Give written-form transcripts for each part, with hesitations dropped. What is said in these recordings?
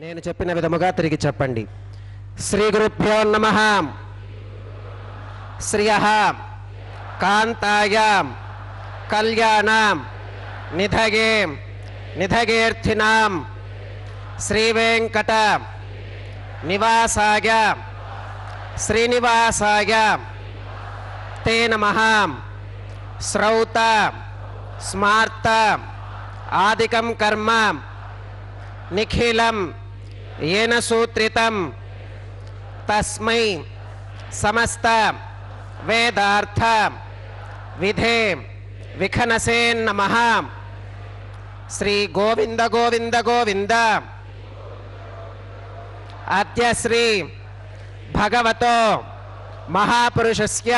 నేను చెప్పిన విధముగా తిరిగి చెప్పండి. శ్రీ గురుభ్యో నమః. శ్రియః కాంతాయ కళ్యాణం నిధగే నిధగేర్థినాం శ్రీ వెంకట నివాసాయ శ్రీనివాసాయ తే నమః. శ్రౌత స్మార్త ఆదికం కర్మ నిఖిలం येन सूत्रितं तस्मै समस्त वेदार्थ विधे विखनसे नमः. श्री गोविंद गोविंद गोविंद. अद्य श्री भगवतो महापुरुषस्य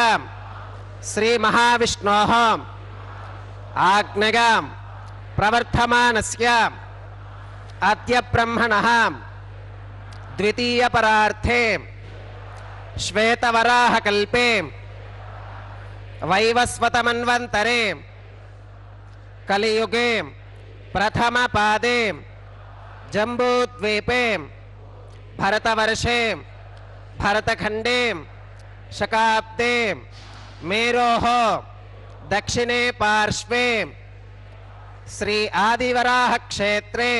श्री महाविष्णोः आज्ञया प्रवर्तमानस्य अद्य ब्रह्मणः द्वितीय परार्थे श्वेतवराहकल्पे वैवस्वतमन्वन्तरे कलियुगे प्रथम पादे जम्बूद्वीपे भरतवर्षे भरतखंडे शकाब्दे मेरोः दक्षिणे पार्श्वे श्री आदिवराह क्षेत्रे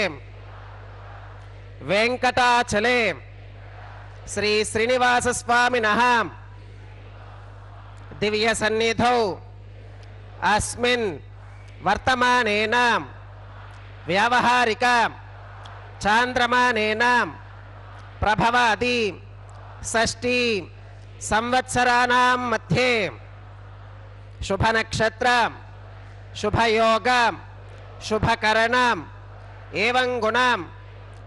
वेंकटाचले श्री श्रीनिवास स्वामिनः दिव्य सन्निधौ अस्मिन् वर्तमानेन व्यावहारिक चांद्रमानेन प्रभवादि षष्ठी संवत्सराणां मध्ये शुभ नक्षत्र शुभ योग शुभ करणम् एवं गुणम्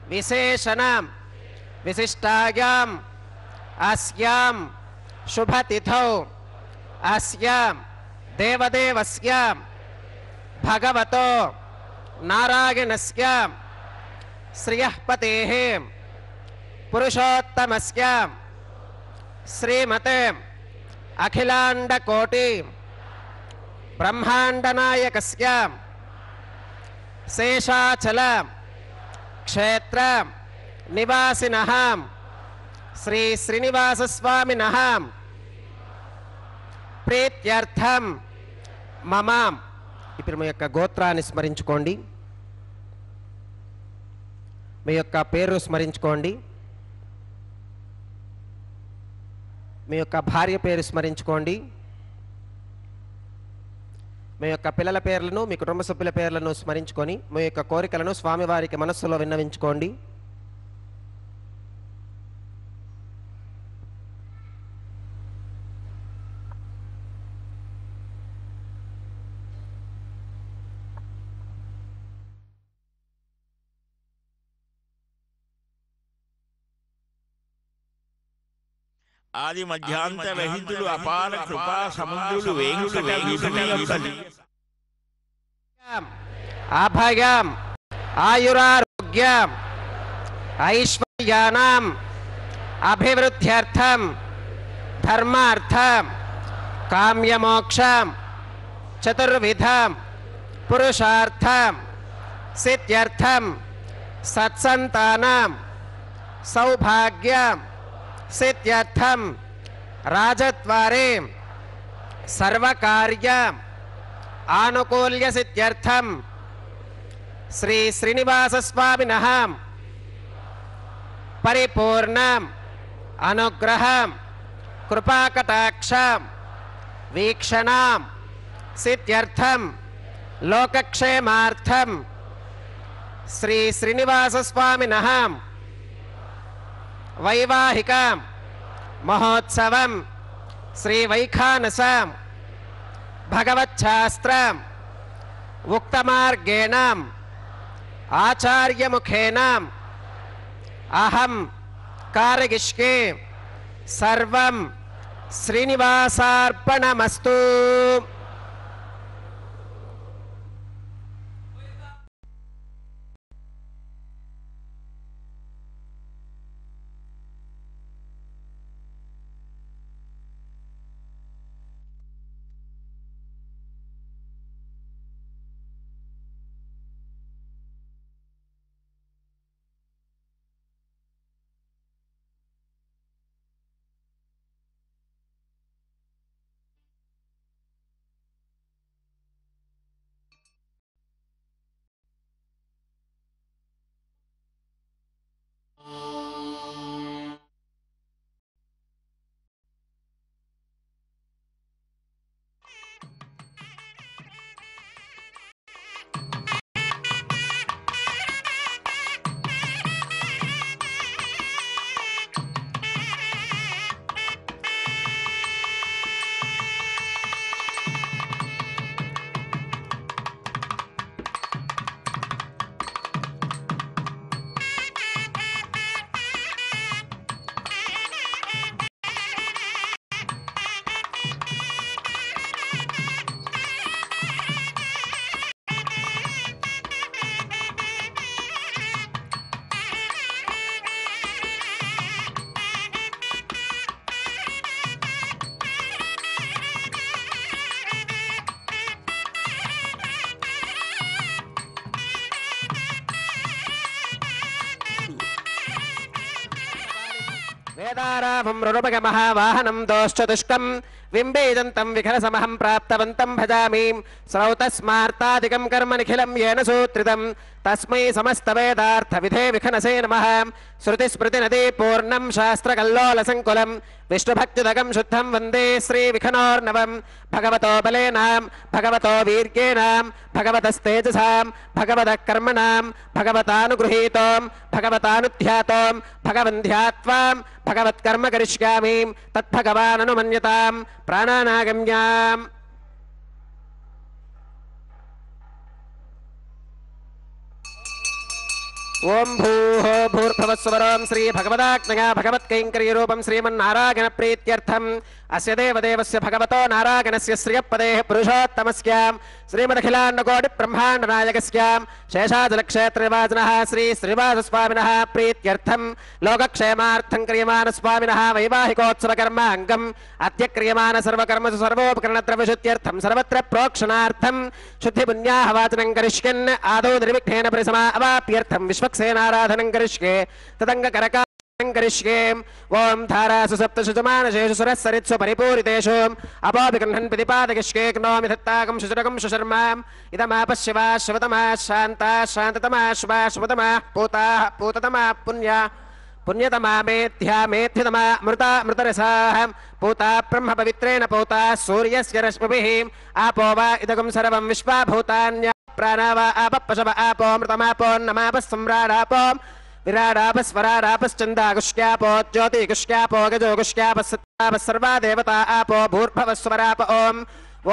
विशेषणम् विशिष्टायाम् अस्यां शुभतिथौ अस्यां देवदेवस्य भगवतो नारायणस्य श्रियःपतेः पुरुषोत्तमस्य श्रीमते अखिलाण्डकोटि ब्रह्माण्डनायकस्य शेषाचल क्षेत्र निवासिनः श्री श्रीनिवास स्वामिनः प्रीत्यर्थं मम. ఇప్పుడు మీ యొక్క గోత్రాన్ని స్మరించుకోండి, మీ యొక్క పేరు స్మరించుకోండి, మీ యొక్క భార్య పేరు స్మరించుకోండి, మీ యొక్క పిల్లల పేర్లను మీ కుటుంబ సభ్యుల పేర్లను స్మరించుకొని మీ యొక్క కోరికలను స్వామివారికి మనస్సులో విన్నవించుకోండి. ఆది మధ్యాంత రహితులు అపార కృపా సముద్రులు వెంకట అభయం ఆయురారోగ్యం ఐశ్వర్యానాం అభివృద్ధ్యర్థం ధర్మార్థం కామ్యమోక్షం చతుర్విధం పురుషార్థం సిద్ధ్యర్థం సత్సంతానం సౌభాగ్యం सिद्ध्यर्थम राजद्वारे सर्वकार्य आनुकूल्य सिद्ध्यर्थम श्री श्रीनिवास स्वामिनः परिपूर्ण अनुग्रह कृपाकटाक्ष वीक्षणां सिद्ध्यर्थम लोकक्षेमार्थम श्री श्रीनिवास स्वामिनः वैवाहिक महोत्सवं श्री वैखानस भगवच्छास्त्र उक्तमार्गेण आचार्यमुखेन अहं कारयिष्ये सर्वं श्रीनिवासार्पणमस्तु. వేదారామం రుణుపగమహావాహనం దోశ్చతుష్కం వింబేదంతం విఖరసమహం ప్రాప్తవంతం భజామి శ్రౌతస్మార్తాదికం కర్మ నిఖిలం येन సూత్రితం తస్మై సమస్త వేదార్థ విధే విఖనసే నమః శృతి స్మృతి నదీ పూర్ణం శాస్త్రకల్లోల సంకులం విష్ణుభక్తిదగం శుద్ధం వందే శ్రీ విఖనోర్నవం భగవతో బలేనాం భగవతో వీర్యేనాం భగవతస్తేజసాం భగవతః కర్మణాం భగవతానుగృహీతోం భగవతానుధ్యాతోం భగవంధ్యాత్వాం భగవత్కర్మ కరిష్యామి తద్భగవాననుమన్యతాం ప్రాణానాగమ్యాం. ఓం భూః భూర్భువస్సువరోం శ్రీ భగవదాజ్ఞయా భగవత్కైంకర్యరూపం శ్రీమన్నారాయణ ప్రీత్యర్థం అస్య దేవదేవస్య భగవతో నారాయణస్య శ్రియపదేః పురుషోత్తమస్య శ్రీమదఖిలాండకోటి బ్రహ్మాండ నాయకస్య శేషాచలక్షేత్రనివాసినః శ్రీ శ్రీనివాసస్వామినः ప్రీత్యర్థం లోకక్షేమార్థం క్రియమాణ స్వామినः వైవాహికోత్సవ కర్మాంగం అద్య క్రియమాణ సర్వకర్మసు సర్వోపకరణద్రవ్యశుద్ధ్యర్థం సర్వత్ర ప్రోక్షణార్థం శుద్ధి పుణ్యాహ వాచనం కరిష్యన్ ఆదౌ నిర్విఘ్నేన పరిసమా అవాప్యర్థం విశ్వక్సేనారాధనం కరిష్యే తదంగకరకా కరిష్యే. ఓం ధారాసు సప్తశుజమానశేషు సురస్సరిత్సు పరిపూరితేషు అపోభిగృహన్ ప్రతిపాదకిష్యే నోమి దత్తాకం శుచరకం శుశర్మాం ఇదమాపశివా శివతమా శాంతా శాంతతమా శుభా శుభతమా పూతా పూతతమా పుణ్యా పుణ్యతమా మేధ్యా మేధ్యతమా మృతా మృతరసాః పూతా బ్రహ్మ పవిత్రేణ పూతా సూర్యస్య రశ్మిభిః ఆపో వా ఇదగం సర్వం విశ్వా భూతాన్య ప్రాణా వా ఆపః ఆపో మృతమాపోన్నమాపः సమ్రాడాపో విరాడాపస్వరాడాపశ్చందాగుష్ట్యాపో జ్యోతిగుష్ట్యాపో గజోగుష్ట్యాపస్సత్యాపः సర్వా దేవతా ఆపో భూర్భవస్వరాప ఓం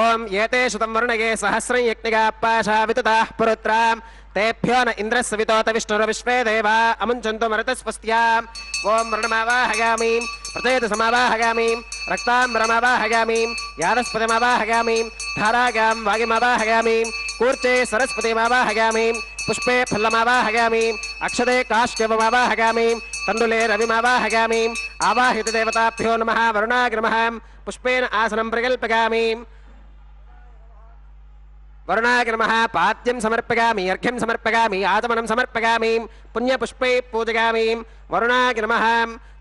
ఓం ఏతేషు తం వరుణగే సహస్రం యజ్ఞిగాపాశా వితుతాః పురుత్రాం तेभ्यो न इंद्रस्य वितोत विष्णुर्विश्वे देवा अमुञ्चन्तु मरुतस्वस्त्याम्. ओम वरुणमावाहयामि प्रचेतसमावाहयामि रक्ताम्बरमावाहयामि यादस्पतिमावाहयामि धारागां वागिमावाहयामि कूर्चे सरस्वतीमावाहयामि पुष्पे फलमावाहयामि अक्षते काष्ठवमावाहयामि तण्डुले रविमावाहयामि आवाहित देवताभ्यो नमः वरुणाय नमः. पुष्पेन आसनं प्रकल्पयामि वरुणाय नमः. पाद्यं समर्पयामि अर्घ्यं समर्पयामि आचमनं समर्पयामि पुण्यपुष्पै पूजयामि वरुणाय नमः.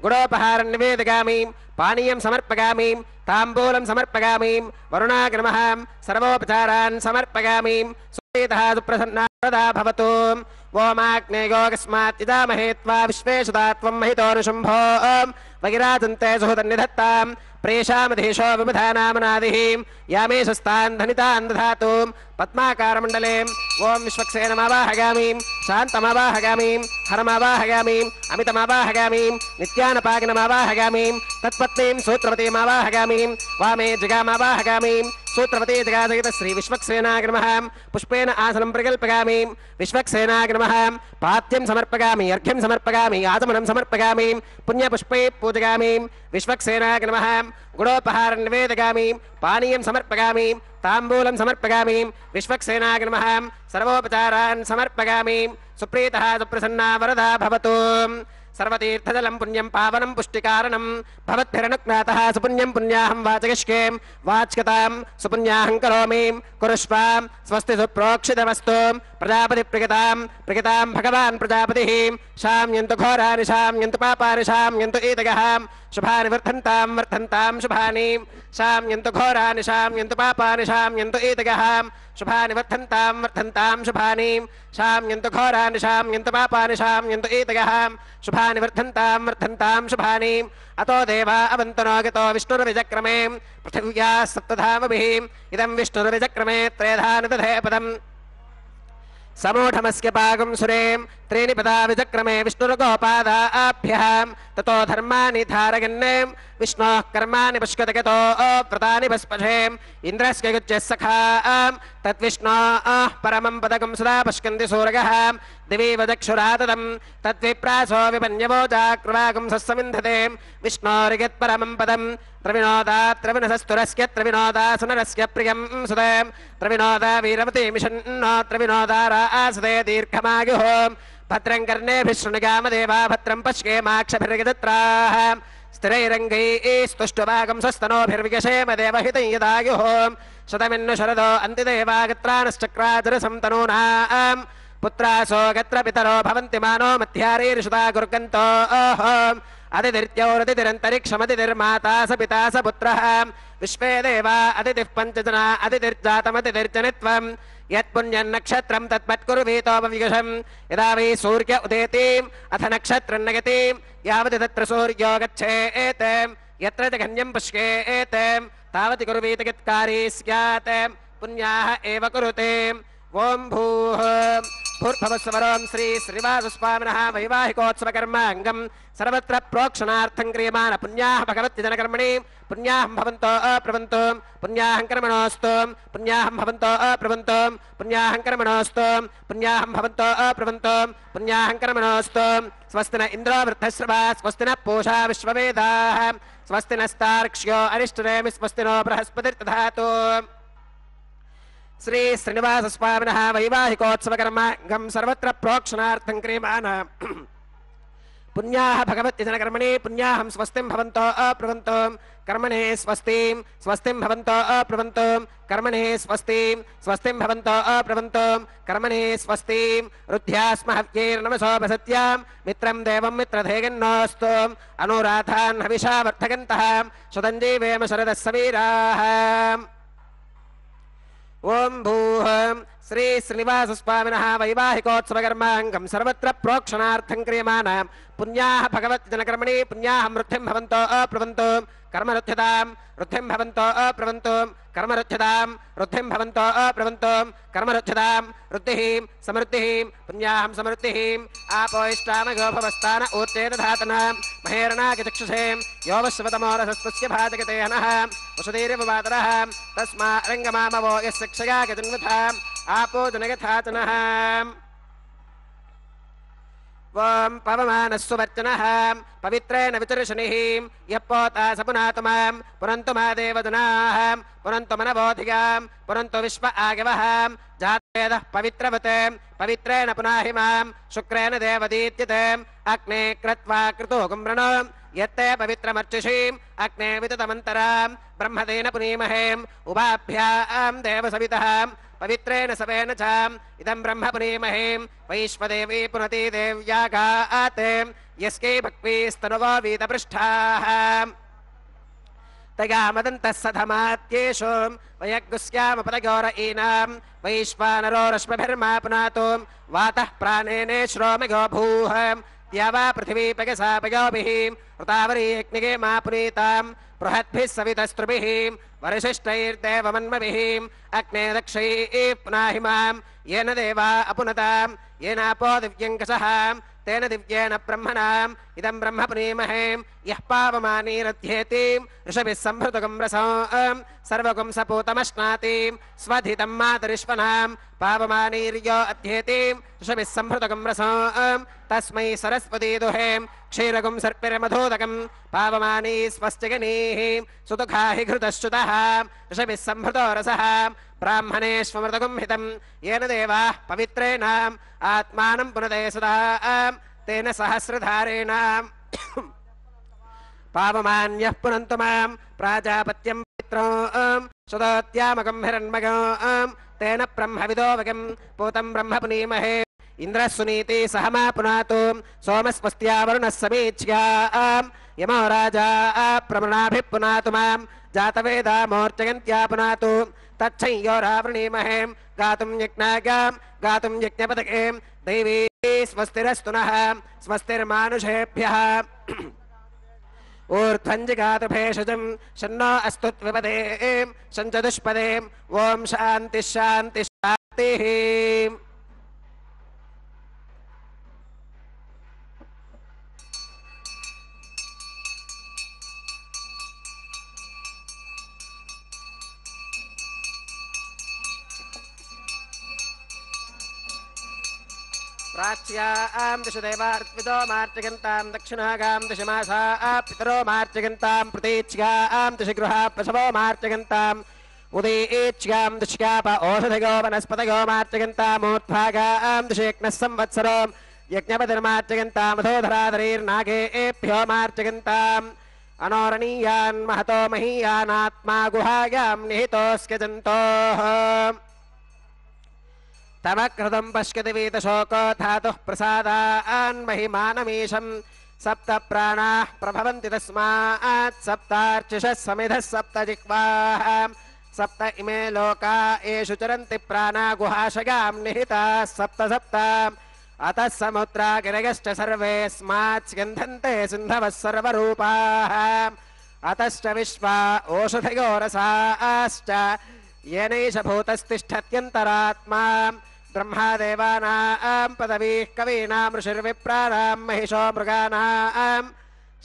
गुडोपहारं निवेदयामि पानीयं समर्पयामि ताम्बूलं समर्पयामि वरुणाय नमः. सर्वोपचारान् समर्पयामि सुप्रीतः सुप्रसन्ना वरदा भवतु. ओमाग्नेयोगस्मात् यजामहे त्वा विश्वेशदा त्वं महितोऽनुशम्भो वगिराजन्ते सुहृदन्निधत्तां प्रेषामधीशो विबुधानामनादिः यामेशस्तान् धनितान् दधातु. पद्माकारमण्डले ओं विश्वक्सेनमावाहयामि शान्तमावाहयामि हरमावाहयामि अमितमावाहयामि नित्यानपागिनमावाहयामि तत्पत्नीं सूत्रवतीमावाहयामि वामे जगामावाहयामि सूत्रवती जगासहित श्री विश्वक्सेनाय नमः. पुष्पेन आसनं प्रकल्पयामि विश्वक्सेनाय नमः. पाद्यं समर्पयामि अर्घ्यं समर्पयामि आचमनं समर्पयामि पुण्यपुष्पै पूजयामि विश्वक्सेनाय नमः. गुडोपहारं निवेदयामि पानीयं समर्पयामि ताम्बूलं समर्पयामि विश्वक्सेनाय नमः. सर्वोपचारान् समर्पयामि सुप्रीतः सुप्रसन्ना वरदा भवतु. सर्वतीर्थजलं पुण्यं पावनं पुष्टिकारणं भवद्भिरनुज्ञातः सुपुण्यं पुण्याहं वाचयिष्ये वाच्यतां सुपुण्याहं करोमि कुरुष्वां स्वस्ति सुप्रोक्षितमस्तु. प्रजापतिप्रियतां प्रियतां भगवान् प्रजापतिः शाम्यन्तु घोराणि शाम्यन्तु पापानि शाम्यन्तु ईदगः शुभानि वर्धन्तां वर्धन्तां शुभानि शाम्यन्तु घोराणि शाम्यन्तु पापानि शाम्यन्तु ईदगः शुभानि वर्धन्तां वर्धन्तां शुभानि शाम्यन्तु घोराणि शाम्यन्तु पापानि शाम्यन्तु ईदगः शुभानि वर्धन्तां वर्धन्तां शुभानि. अतो देवा अवन्तनो गतो विष्णुर्विचक्रमे पृथिव्याः सप्तधामभिः इदं विष्णुर्विचक्रमे त्रेधानि दधे पदम् समूढमस्य पागं सुरें त्रीणि पदा विचक्रमे विष्णुर्गोपादाभ्यः ततो धर्माणि धारयन् विष्णोः कर्माणि पुष्कतगतो व्रतानि भस्पशे इन्द्रस्य युज्यः सखा तद्विष्णोः परमं पदकं सदा पश्यन्ति सूरयः दिवि वचक्षुराततं तद्विप्रासो विपन्यवो चाक्रवागं सस्समिन्धते विष्णोर्यत्परमं पदं त्रविनोदा त्रविनसस्तुरस्य त्रविनोदा सुनरस्य प्रियं सुते त्रविनोदा वीरवती मिषन्नो त्रविनोदा आसदे दीर्घमायुः भद्रं कर्णेभिः शृणुयामदेवा भद्रं पश्येमाक्षभिर्यजत्राः स्थिरैरङ्गैस्तुष्टुभागं स्वस्तनोभिर्वियशेम देवहितं यदायुः शतमिन्नु शरदो अन्तिदेवागत्राणश्चक्राचरसं तनूनां पुत्रासो गत्र पितरो भवन्ति मानो मध्यारीर्षुता गुर्गन्तो अतिथिर्त्यौरतिथिरन्तरिक्षमतिथिर्माता स पिता स पुत्रः विश्वे देवा अतिथिः पञ्चजना अतिथिर्जातमतिथिर्जनित्वम् यत्पुण्यन्नक्षत्रम् तत्पत्कुर्वीतोपविगशम् यदा वै सूर्य उदेतिम् अथ नक्षत्रम् नयतिम् यावत् तत्र सूर्यो गच्छेत् यत्र च गण्यम् पश्येत् तावत् कुर्वीत यत्कारी स्यात् पुण्याः एव कुरुते ओम भूः भूर्भुवस्वरों श्री श्रीवासस्वामिनः वैवाहिकोत्सवकर्माङ्गं सर्वत्र प्रोक्षणार्थं क्रियमाण पुण्याः भगवत्यजनकर्मणि पुण्याहं भवन्तो अप्रवन्तो पुण्याहं कर्मणोऽस्तु पुण्याहं भवन्तो अप्रवन्तो पुण्याहं कर्मणोऽस्तु पुण्याहं भवन्तो अप्रवन्तो पुण्याहं कर्मणोऽस्तु स्वस्ति न इन्द्रो वृद्धश्रवा स्वस्ति न पूषा विश्ववेदाः स्वस्ति नस्तार्क्ष्यो अरिष्टनेमि स्वस्ति नो बृहस्पतिर्दधातु श्री श्रीनिवास स्वामिनः वैवाहिकोत्सवकर्माङ्गं सर्वत्र प्रोक्षणार्थं क्रियमाण पुण्याः भगवत्यजनकर्मणि पुण्याहं स्वस्तिं भवन्तो अप्रवन्तो कर्मणे स्वस्तिं स्वस्तिं भवन्तो अप्रवन्तो कर्मणे स्वस्तिं स्वस्तिं भवन्तो अप्रवन्तो कर्मणे स्वस्तिं रुद्ध्यास्महव्यैर्नमसोपसत्यां मित्रं देवं मित्रधेयन्नोऽस्तु अनुराधान् हविषा वर्धकन्तः सुतञ्जीवेम शरदः सवीराः ओम भूः श्री श्रीनिवास स्वामिनः वैवाहिकोत्सवकर्माङ्गं सर्वत्र प्रोक्षणार्थं क्रियमाण पुण्याः भगवत्यजनकर्मणि पुण्याहं वृद्धिं भवन्तो अप्रवन्तो कर्मरुध्यतां वृद्धिं भवन्तो अप्रवन्तो कर्मरुध्यतां वृद्धिं भवन्तो अप्रवन्तो कर्मरुध्यतां वृद्धिः समृद्धिः पुण्याहं समृद्धिः आपो इष्टामगो भवस्तान ऊर्चेदधातन महेरणागचक्षुषे यो वश्वतमोरसस्तस्य भाजकते हनः वसुधीरिववातरः तस्मा रङ्गमामवो यस्य क्षया गजन्वथा आपो जनगथाचनः वं पवमानस्सु वच्चनः पवित्रेण विचर्षणिः यः पोता स पुनातु मां पुनन्तु मा देवजनाः पुनन्तु मनबोधिगां पुनन्तु विश्व आगवः जातवेदः पवित्रवते पवित्रेण पुनाहि मां शुक्रेण देवदीत्यते अग्ने कृत्वा कृतोगुं वृणो यत्ते पवित्रमर्चिषीम् अग्ने विततमन्तरां ब्रह्मतेन पुनीमहेम् उभाभ्यां देवसवितः पवित्रेण सवेन च इदं ब्रह्म पुनीमहेम् वैश्वदेवी पुनति देव्यागात् यस्कै भक्तिस्तनुवो वीतपृष्ठाः तगामदन्तः सधमात्येषु वयग्गुस्यामपदगौर ईनां वैश्वानरो रश्मिभिर्मा पुनातु वातः प्राणेने श्रोमगो भूः द्यावा पृथिवी पगसा पयोभिः ऋतावरी यज्ञगे मा पुनीतां बृहद्भिः सवितस्त्रुभिः वरिशिष्टैर्देवमन्मभिः अग्ने दक्षैः पुनाहि मां येन देवा अपुनतां येनापो दिव्यङ्कषः तेन दिव्येन ब्रह्मणाम् इदं ब्रह्म पुनीमहेम् यः पावमानीरध्येतिं ऋषभिः सम्भृतुकं रसं सर्वगुं सपूतमश्नातिं स्वधितं मातरिष्वनां पावमानीर्यो अध्येतिं ऋषभिः सम्भृतुकं रसं तस्मै सरस्वती दुहें क्षीरगुं सर्पिर्मधोदकं पावमानी स्वस्तिगनीः सुतुखाहि घृतश्च्युतः ऋषभिः सम्भृतो रसः ब्राह्मणेष्वमृतगुं हितं येन देवाः पवित्रेण आत्मानं पुनते सदा तेन सहस्रधारेण पावमान्यः पुनन्तु मां प्राजापत्यं पवित्रं सुदोत्यामकं हिरण्मयं तेन ब्रह्मविदोवकं पूतं ब्रह्म पुनीमहे इन्द्रः सुनीति सह मा पुनातु सोमस्वस्त्या वरुणः समीच्यां यमो राजा प्रमृणाभिः पुनातु मां जातवेदा मोर्चयन्त्या पुनातु तच्छंयो रावृणीमहें गातुं यज्ञागां गातुं यज्ञपदके दैवी स्वस्तिरस्तु नः स्वस्तिर्मानुषेभ्यः ऊर्ध्वञ्जिगातु भेषजं शन्नो अस्तु द्विपदे शञ्चतुष्पदे ॐ शान्तिः शान्तिः शान्तिः प्राच्यां दिश देवार्पितो मार्चयन्तां दक्षिणागां दिशमासा पितरो मार्चयन्तां प्रतीच्यां दिश गृहा प्रसवो मार्चयन्ताम् उदीच्यां दिश्याप ओषधयो वनस्पतयो मार्चयन्तामूर्ध्वागां दिश यज्ञः संवत्सरो यज्ञपतिर्मार्चयन्तामधोधराधरीर्नागेभ्यो मार्चयन्ताम् अनोरणीयान् महतो महीयानात्मा गुहायां निहितोऽस्क्य जन्तोः तव कृतं पश्यति वीतशोको धातुः प्रसादान् महिमानमीशं सप्त प्राणाः प्रभवन्ति तस्मात् सप्तार्चिषः समिधः सप्त जिह्वाः सप्त इमे लोका येषु चरन्ति प्राणा गुहाशयां निहिताः सप्त सप्त अतः समुद्रा गिरयश्च सर्वेऽस्मात् स्यन्धन्ते सिन्धवः सर्वरूपाः अतश्च विश्वा ओषधयो रसाश्च येनैष भूतस्तिष्ठत्यन्तरात्मा ब्रह्मादेवानां पदवीः कवीनां ऋषिर्विप्राणां महिषो मृगाणां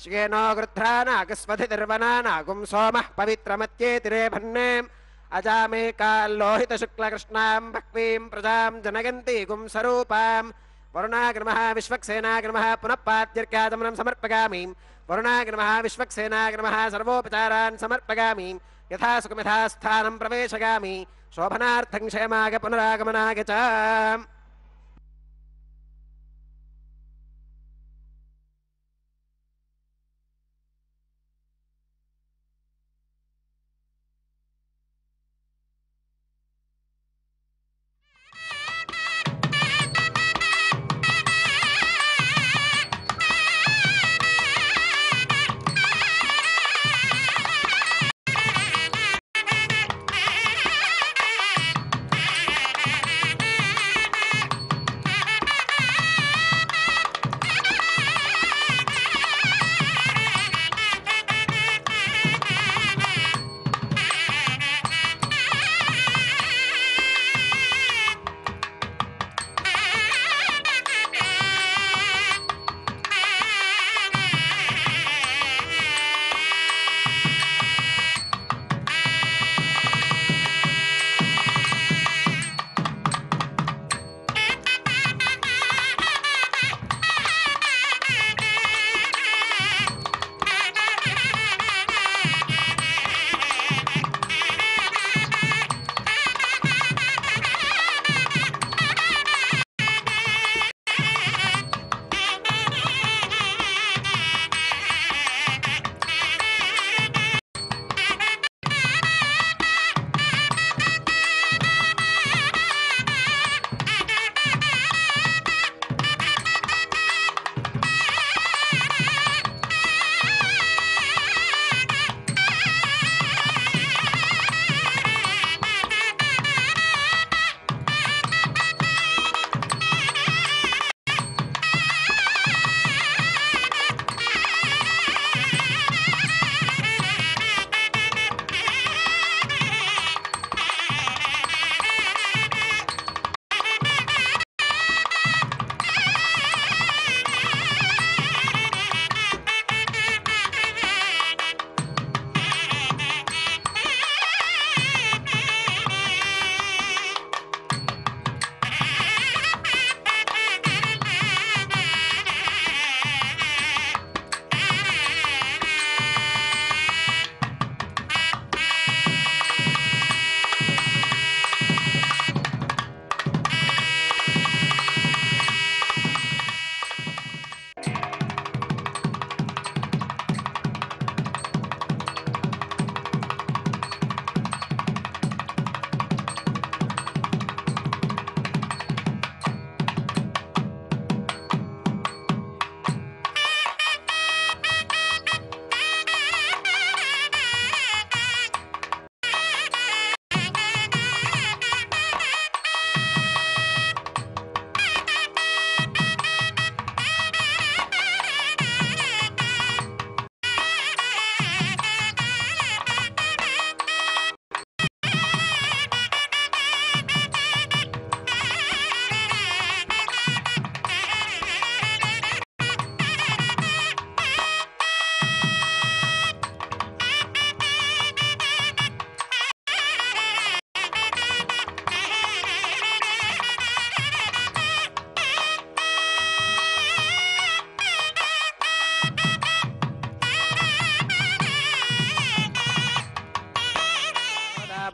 श्येनो गृध्रानागस्वधिर्वनानागुं सोमः पवित्रमत्येतिरेभन्ने अजामेकाल्लोहितशुक्लकृष्णां भक्वीं प्रजां जनयन्ती गुं स्वरूपां वरुणाग्रमः विश्वक्सेनाग्रमः पुनः पाद्यर्घ्याचमनं समर्पयामि वरुणाग्रमः विश्वक्सेनाग्रमः सर्वोपचारान् समर्पयामि यथा सुखमिथा स्थानं प्रवेशयामि शोभनार्थं क्षेमाय पुनरागमनाय च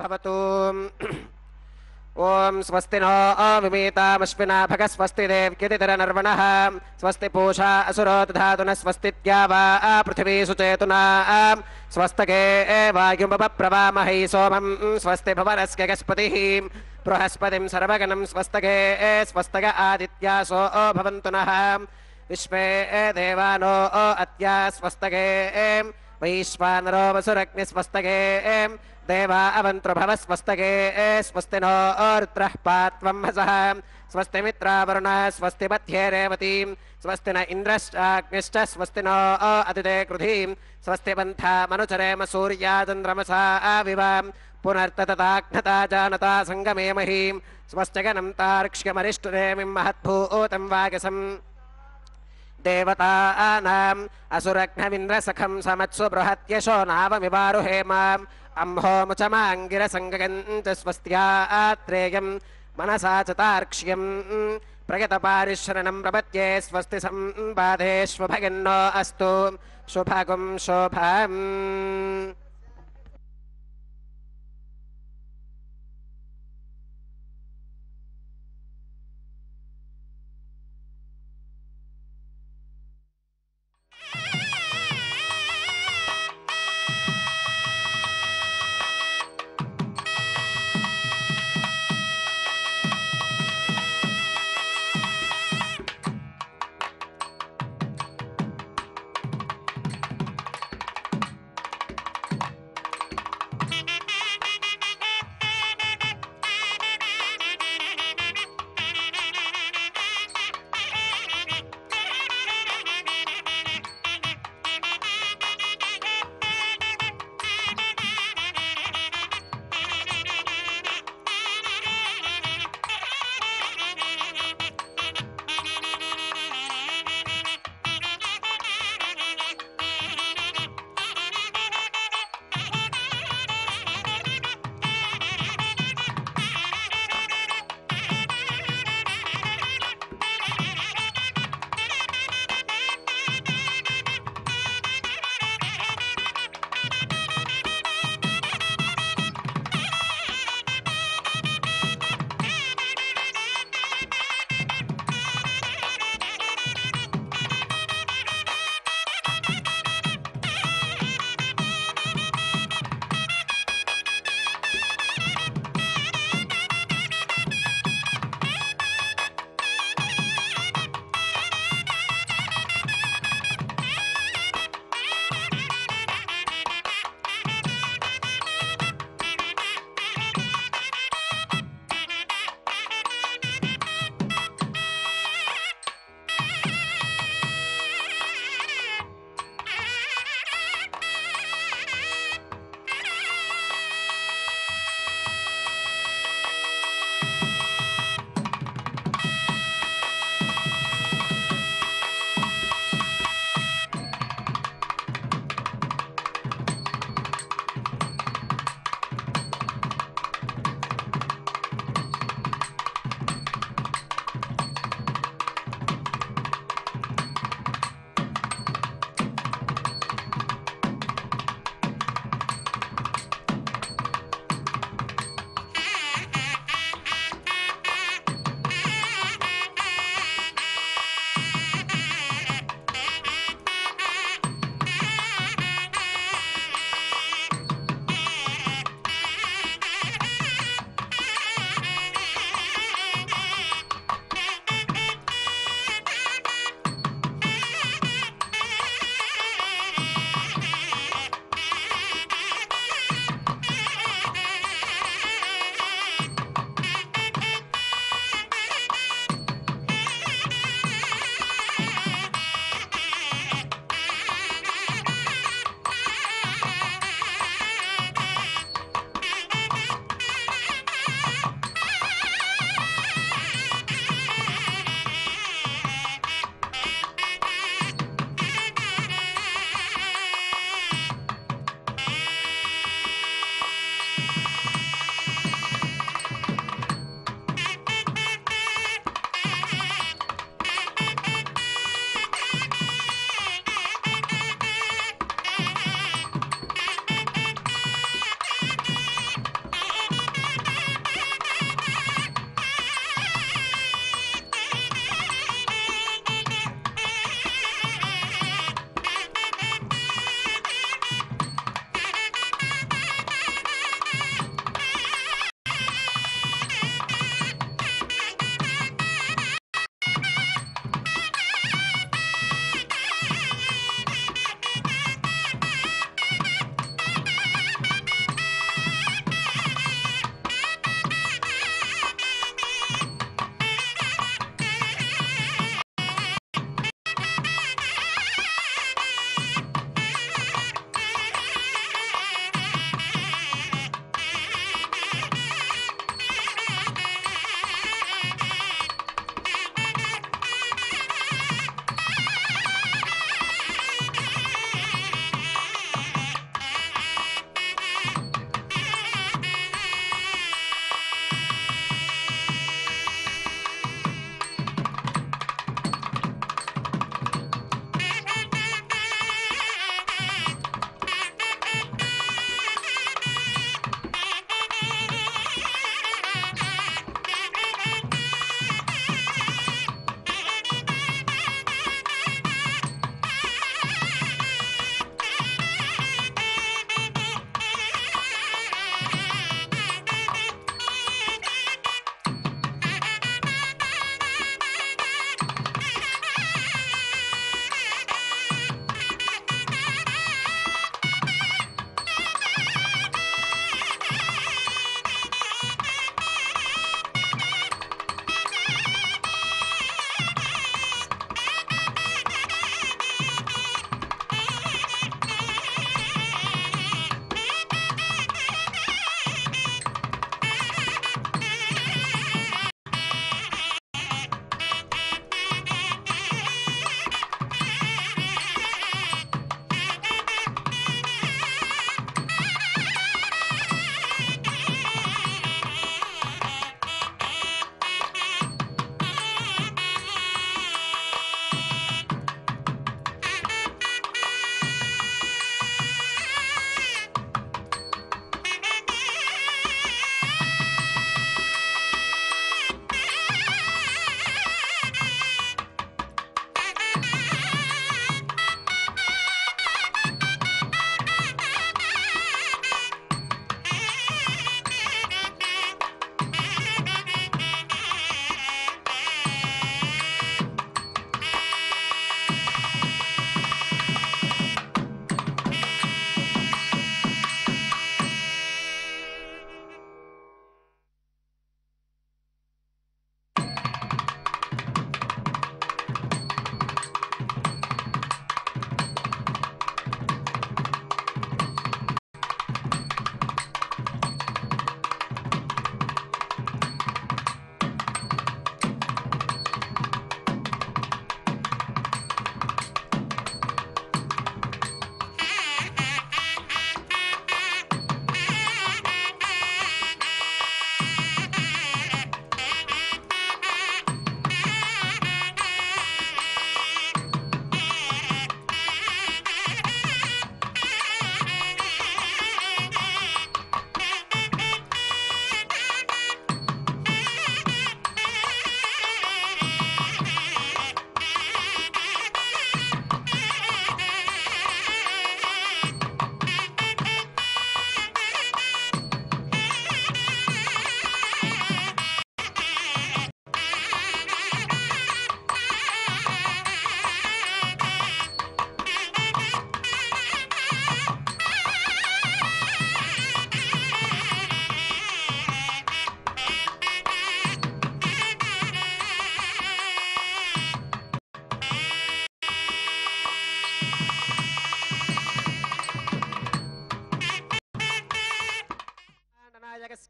भवतु ओम स्वस्ति नो विमीतामश्विना भग स्वस्ति देव्यतितरनर्वणः स्वस्ति पूषा असुरो दधातु न स्वस्तित्यावा पृथिवी सुचेतुना स्वस्तके वायुमपप्रवामहै सोमं स्वस्ति भवनस्य गस्पतिः बृहस्पतिं सर्वगणं स्वस्तके स्वस्तक आदित्यासो भवन्तु नः विश्वे देवानो अत्या स्वस्तके वैश्वानरो वसुरग्निस्वस्तके देवा अवन्त्रुभव स्वस्तके स्वस्ति नो रुद्रः पात्वं हसः स्वस्ति मित्रावरुणः स्वस्ति मध्ये रेवतीं स्वस्ति न इन्द्रश्चाग्निश्च स्वस्ति नो अतिथे कृधिं स्वस्ति पन्था मनुचरेम सूर्याचन्द्रमसा विवां पुनर्ततताघ्नता जानता सङ्गमे महीं स्वस्तिगनं तार्क्ष्यमरिष्टुरेमिं महद्भूतं वागसम् देवतानाम् असुरघ्नविन्द्रसखं समत्सु बृहत्यशो नावमिवारुहेमाम् अम्भोमुचमाङ्गिरसङ्गगञ्च स्वस्त्यात्रेयम् मनसा च तार्क्ष्यम् प्रगतपारिशरणं प्रपद्ये स्वस्ति सम्बाधेष्वभगिन्नो अस्तु शुभगुं शोभम्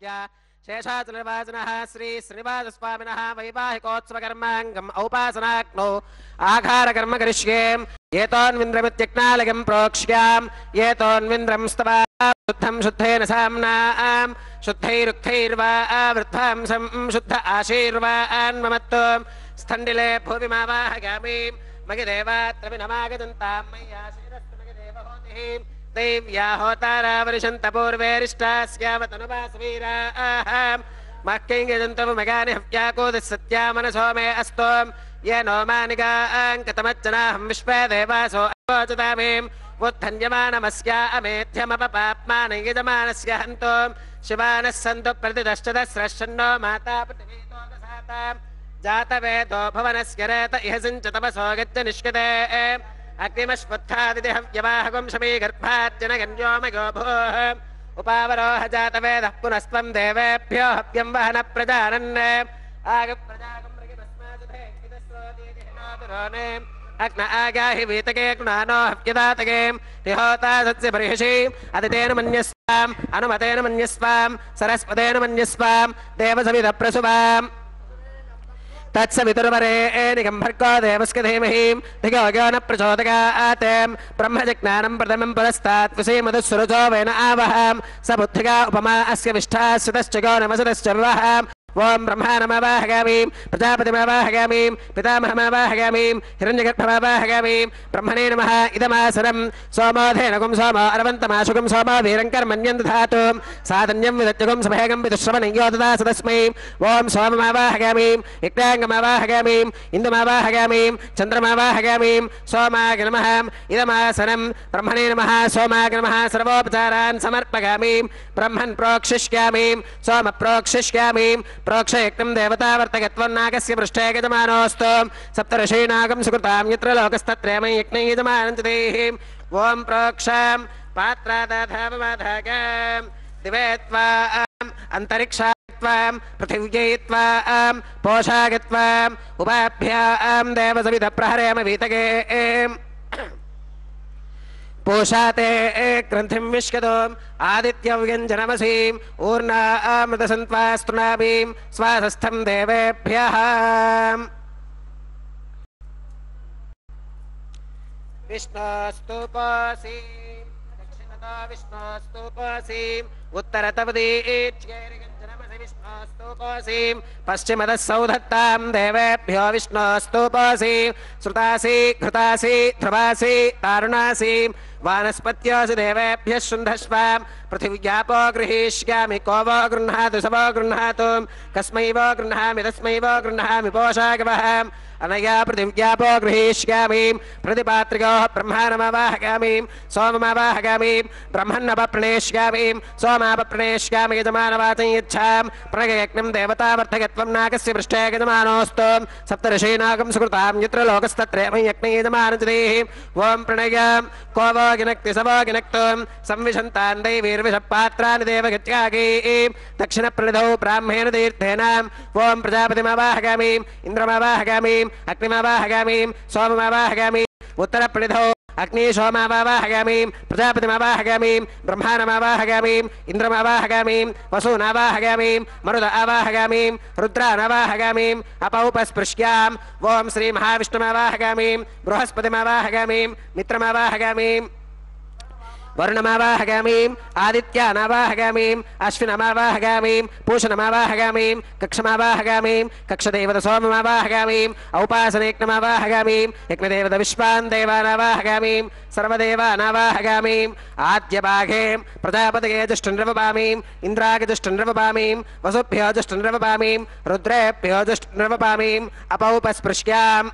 प्रमुख्य शेषाचलवासनः श्री श्रीनिवासस्वामिनः वैवाहिकोत्सवकर्माङ्गम् औपासनाग्नौ आघारकर्म करिष्ये एतोन्विन्द्रमित्यज्ञालयं प्रोक्ष्याम् एतोन्विन्द्रं स्तवा शुद्धं शुद्धेन साम्नां शुद्धैरुक्थैर्वा वृद्धांसं शुद्ध आशीर्वान्ममत्तु स्थण्डिले भुवि मावाहगामि मगिदेवात्र विनमागदन्तां मय्याशीरस्तु मगिदेवहोतिः दैव्या होतारावरिशन्त पूर्वेरिष्टास्यावतनुवासवीराः मह्यङ्गजन्तवमगानि हव्याकोदिसत्या मनसो मे अस्तु येनो मानिकाङ्कतमज्जनाहं विश्वे देवासो अवोचतामीं वुद्धन्यमानमस्या अमेध्यमपपाप्मानयजमानस्य हन्तु शिवानः सन्तु प्रतिदश्चदस्रश्चन्नो माता पृथिवीतोकसाताम् जातवेदो भवनस्य रेत इह सिञ्च तपसो गच्छ निष्कृते अग्निमश्वत्थादिहव्यवाहकं शमीगर्भार्जनगन्यो मयो भूः उपावरोह जातवेदः पुनस्त्वं देवेभ्यो हव्यं वहन प्रजानन् आगप्रजागं मृगिमस्माजुधे अग्न आगाहि वीतके गुणानो हव्यदातके तिहोता सत्स्य बर्हिषि अदितेन मन्यस्वाम् अनुमतेन मन्यस्वाम् सरस्वतेन मन्यस्वाम् देवसविदप्रसुवाम् तत्सवितुर्वरेण्यं भर्गो देवस्य धीमहि धियो यो न प्रचोदयात् ब्रह्मजज्ञानं प्रथमं पुरस्तात् विषयमधुसुरजो वेन आवहं स बुद्धिका उपमा अस्य विष्ठास्यतश्च गो नमसतश्च विवहम् ओं ब्रह्माणमावाहगामीं प्रजापतिमावाहगामीं पितामहमावाहगामीं हिरण्यगर्भमावाहगामीं ब्रह्मणे नमः इदमासनं सोमोधेनगुं सोमो अरवन्तमाशुगुं सोमो वीरङ्कर्मण्यं दधातु साधन्यं विदत्यगुं सभेगं विदुश्रवणयो ददास तस्मै ओं सोममावाहगामीं यज्ञाङ्गमावाहगामीं इन्दुमावाहगामीं चन्द्रमावाहगामीं सोमाय नमः इदमासनं ब्रह्मणे नमः सोमाय नमः सर्वोपचारान् समर्पयामि ब्रह्मन् प्रोक्षिष्यामि सोम प्रोक्षिष्यामि प्रोक्षयज्ञं देवतावर्तकत्वं नागस्य पृष्ठे यजमानोऽस्तु सप्तऋषीणागं सुकृतां यत्र लोकस्तत्रयं यज्ञं यजमानं च देहि ॐ प्रोक्षां पात्रादाधावमाधागां दिवे त्वाम् अन्तरिक्षात्वां पृथिव्यै त्वां पोषागत्वाम् उपाभ्यां देवसविधप्रहरेम वीतगे पोषाते ग्रन्थिं विश्कतोम् आदित्यव्यञ्जनमसीम् ऊर्णामृतसन्त्वास्तृणामीं स्वासस्थं देवेभ्यः विष्णोस्तुपोऽसि दक्षिणतो विष्णोस्तुपोऽसि उत्तरतवदीच्यैर्गञ्जनमसि विष्णोस्तुपोऽसि पश्चिमतः सौधत्तां देवेभ्यो विष्णोस्तुपोऽसि श्रुतासि घृतासि ध्रुवासि तारुणासि वानस्पत्योऽसि देवेभ्यः शुन्धस्वां पृथिव्यापो गृहीष्यामि को वो गृह्णातु स वो गृह्णातु कस्मै वो गृह्णामि तस्मै वो गृह्णामि पोषागवः अनया पृथिव्यापो गृहीष्यामि प्रतिपात्रिकोः ब्रह्माणमावाहगामि सोममावाहगामि ब्रह्मन्नवप्रणेष्यामि सोमावप्रणेष्यामि यजमानवाचं यच्छां प्रगयज्ञं देवतावर्धकत्वं नागस्य पृष्ठे यजमानोऽस्तु सप्तऋषीणागं सुकृतां यत्र लोकस्तत्रैव यज्ञं यजमानं च देहि ॐ प्रणयां को वो गिनक्ति स वो गिनक्तुं संविशन्तान् दैवीर्विषपात्राणि देवगत्यागी दक्षिणप्रणिधौ ब्राह्मेण तीर्थेन ॐ प्रजापतिमावाहगामि इन्द्रमावाहगामि अग्निमावाहगामि सोममावाहगामि उत्तरप्रणिधौ अग्नि सोमावाहगामि प्रजापतिमावाहगामि ब्रह्माणमावाहगामि इन्द्रमावाहगामि वसूनावाहगामि मरुद आवाहगामि रुद्रानावाहगामि अपौपस्पृश्याम् ॐ श्रीमहाविष्णुमावाहगामि बृहस्पतिमावाहगामि मित्रमावाहगामि वरुणमावाहगामि आदित्यानावाहगामि अश्विनमावाहगामि पूषणमावाहगामि कक्षमावाहगामि कक्षदेवतसोममावाहगामि औपासनेक्नमावाहगामि यज्ञदेवतविश्वान् देवानावाहगामि सर्वदेवानावाहगामि आद्यभागे प्रजापतये जुष्टुर्नवपामि इन्द्राय जुष्टुर्नवपामि वसुभ्यो जुष्टुर्नवपामि रुद्रेभ्यो जुष्टुर्नवपामि अपौपस्पृश्याम्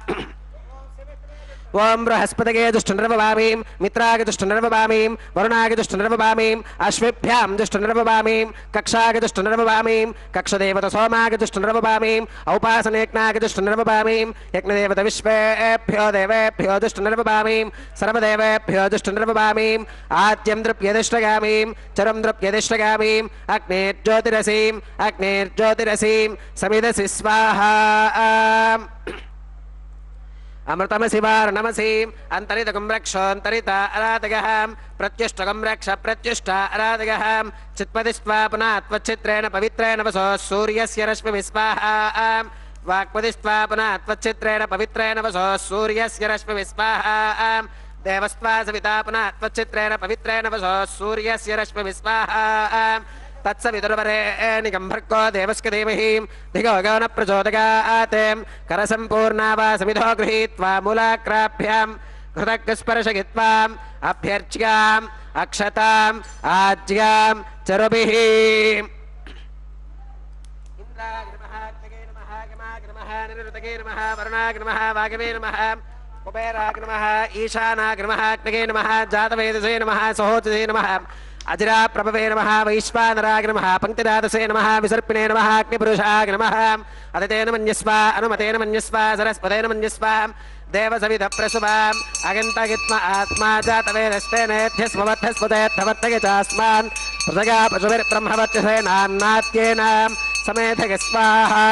ओं बृहस्पतये जुष्टुर्नवपामि मित्राय जुष्टुर्नवपामि वरुणाय जुष्टुर्नवपामि अश्विभ्यां जुष्टुर्नवपामि कक्षाय जुष्टुर्नवपामि कक्षदेवतसोमाय जुष्टुर्नवपामि औपासनेक्नाय जुष्टुर्नवपामि यज्ञदेवतविश्वेभ्यो देवेभ्यो जुष्टुर्नवपामि सर्वदेवेभ्यो जुष्टुर्नवपामि आद्यं द्रव्यदिष्टगामि चरं द्रव्यदिष्टगामि अग्नेर्ज्योतिरसीं समिदसि स्वाहा अमृतमसि वारणमसीम् अन्तरितकं रक्षोऽन्तरिता अराधगः प्रत्युष्टकं रक्ष प्रत्युष्टा अराधगः चित्पदिष्ट्वा पुनः त्वच्चित्रेण पवित्रेण वसो सूर्यस्य रश्मिविस्वाहा वाक्पदिष्ट्वा पुनः त्वच्चित्रेण पवित्रेण वसो सूर्यस्य रश्मिविस्वाहा देवस्त्वा सविता पुनः त्वच्चित्रेण पवित्रेण वसो सूर्यस्य रश्मिविस्वाहा तत्सवितुर्वरेण्यं भर्गो देवस्य धीमहि धियो यो न प्रचोदयात् करसम्पूर्णा वा समिधो गृहीत्वा मूलाग्राभ्यां कृतज्ञस्पर्शयित्वाम् अभ्यर्च्याम् अक्षताम् आज्यां चरुभिः इन्द्राय नमः अग्नये नमः गमाय नमः निरुतये नमः वरुणाय नमः वागवे नमः कुबेराय नमः ईशानाय नमः अग्नये नमः जातवेदसे नमः सहोदसे नमः अजिरा प्रभवे नमः वैश्वानराय नमः पंक्तिदातसे नमः विसर्पिणे नमः अग्निपुरुषाय नमः अदितेन मन्यस्व अनुमतेन मन्यस्व सरस्वतेन मन्यस्व देवसविध प्रसुवाम् अगन्तगित्म आत्मा जातवेदस्तेनेध्यस्मवद्धस्पदेद्धवर्तय चास्मान् प्रजया पशुभिर्ब्रह्मवर्चसेनान्नात्येन समेधय स्वाहा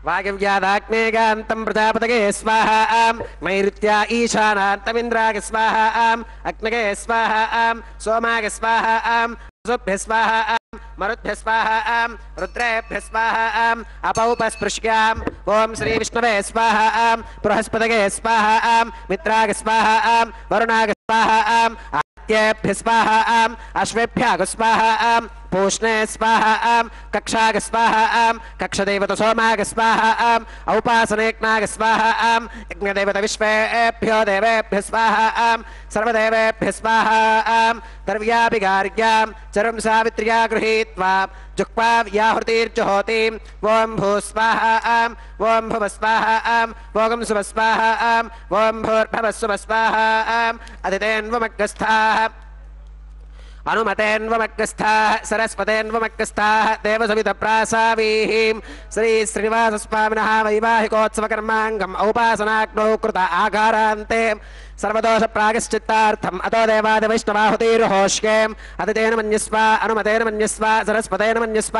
वागिव्यादाग्नेगान्तं प्रजापतये स्वाहा नैऋत्या ईशानान्तमिन्द्राय स्वाहा अग्नये स्वाहा सोमाय स्वाहा वसुभ्यः स्वाहा मरुद्भ्यः स्वाहा रुद्रेभ्यः स्वाहा अपौपस्पृश्याम् ओम श्री विष्णवे स्वाहा बृहस्पतये स्वाहा मित्राय स्वाहा वरुणाय स्वाहा आदित्येभ्यः स्वाहा अश्वेभ्यः स्वाहा पूष्णे स्वाहा कक्षाग स्वाहा कक्षदेवत सोमाग स्वाहा औपासनेज्ञाग स्वाहा यज्ञदेवत विश्वेभ्यो देवेभ्यः स्वाहा सर्वदेवेभ्यः स्वाहा द्रव्याभिगार्यां चरुं सावित्र्या गृहीत्वा जुह्वा व्याहृतिर्जुहोतिं ओं भूः स्वाहा ओं भुवः स्वाहा भोगं सुवः स्वाहा ओं भूर्भुवः सुवः स्वाहा अदितेन्वमग्रस्थाः अनुमतेन्वमग्रस्थाः सरस्वतेन्वमग्रस्थाः देवसवितप्रासावीः श्री श्रीनिवासस्वामिनः वैवाहिकोत्सवकर्माङ्गम् औपासनाग्नौ कृत आकारान्ते सर्वदोष प्रागश्चित्तार्थम् अतो देवादिवैष्णवाहुतिर्होष्येम् अदितेन मन्यस्व अनुमतेन मन्यस्व सरस्वतेन मन्यस्व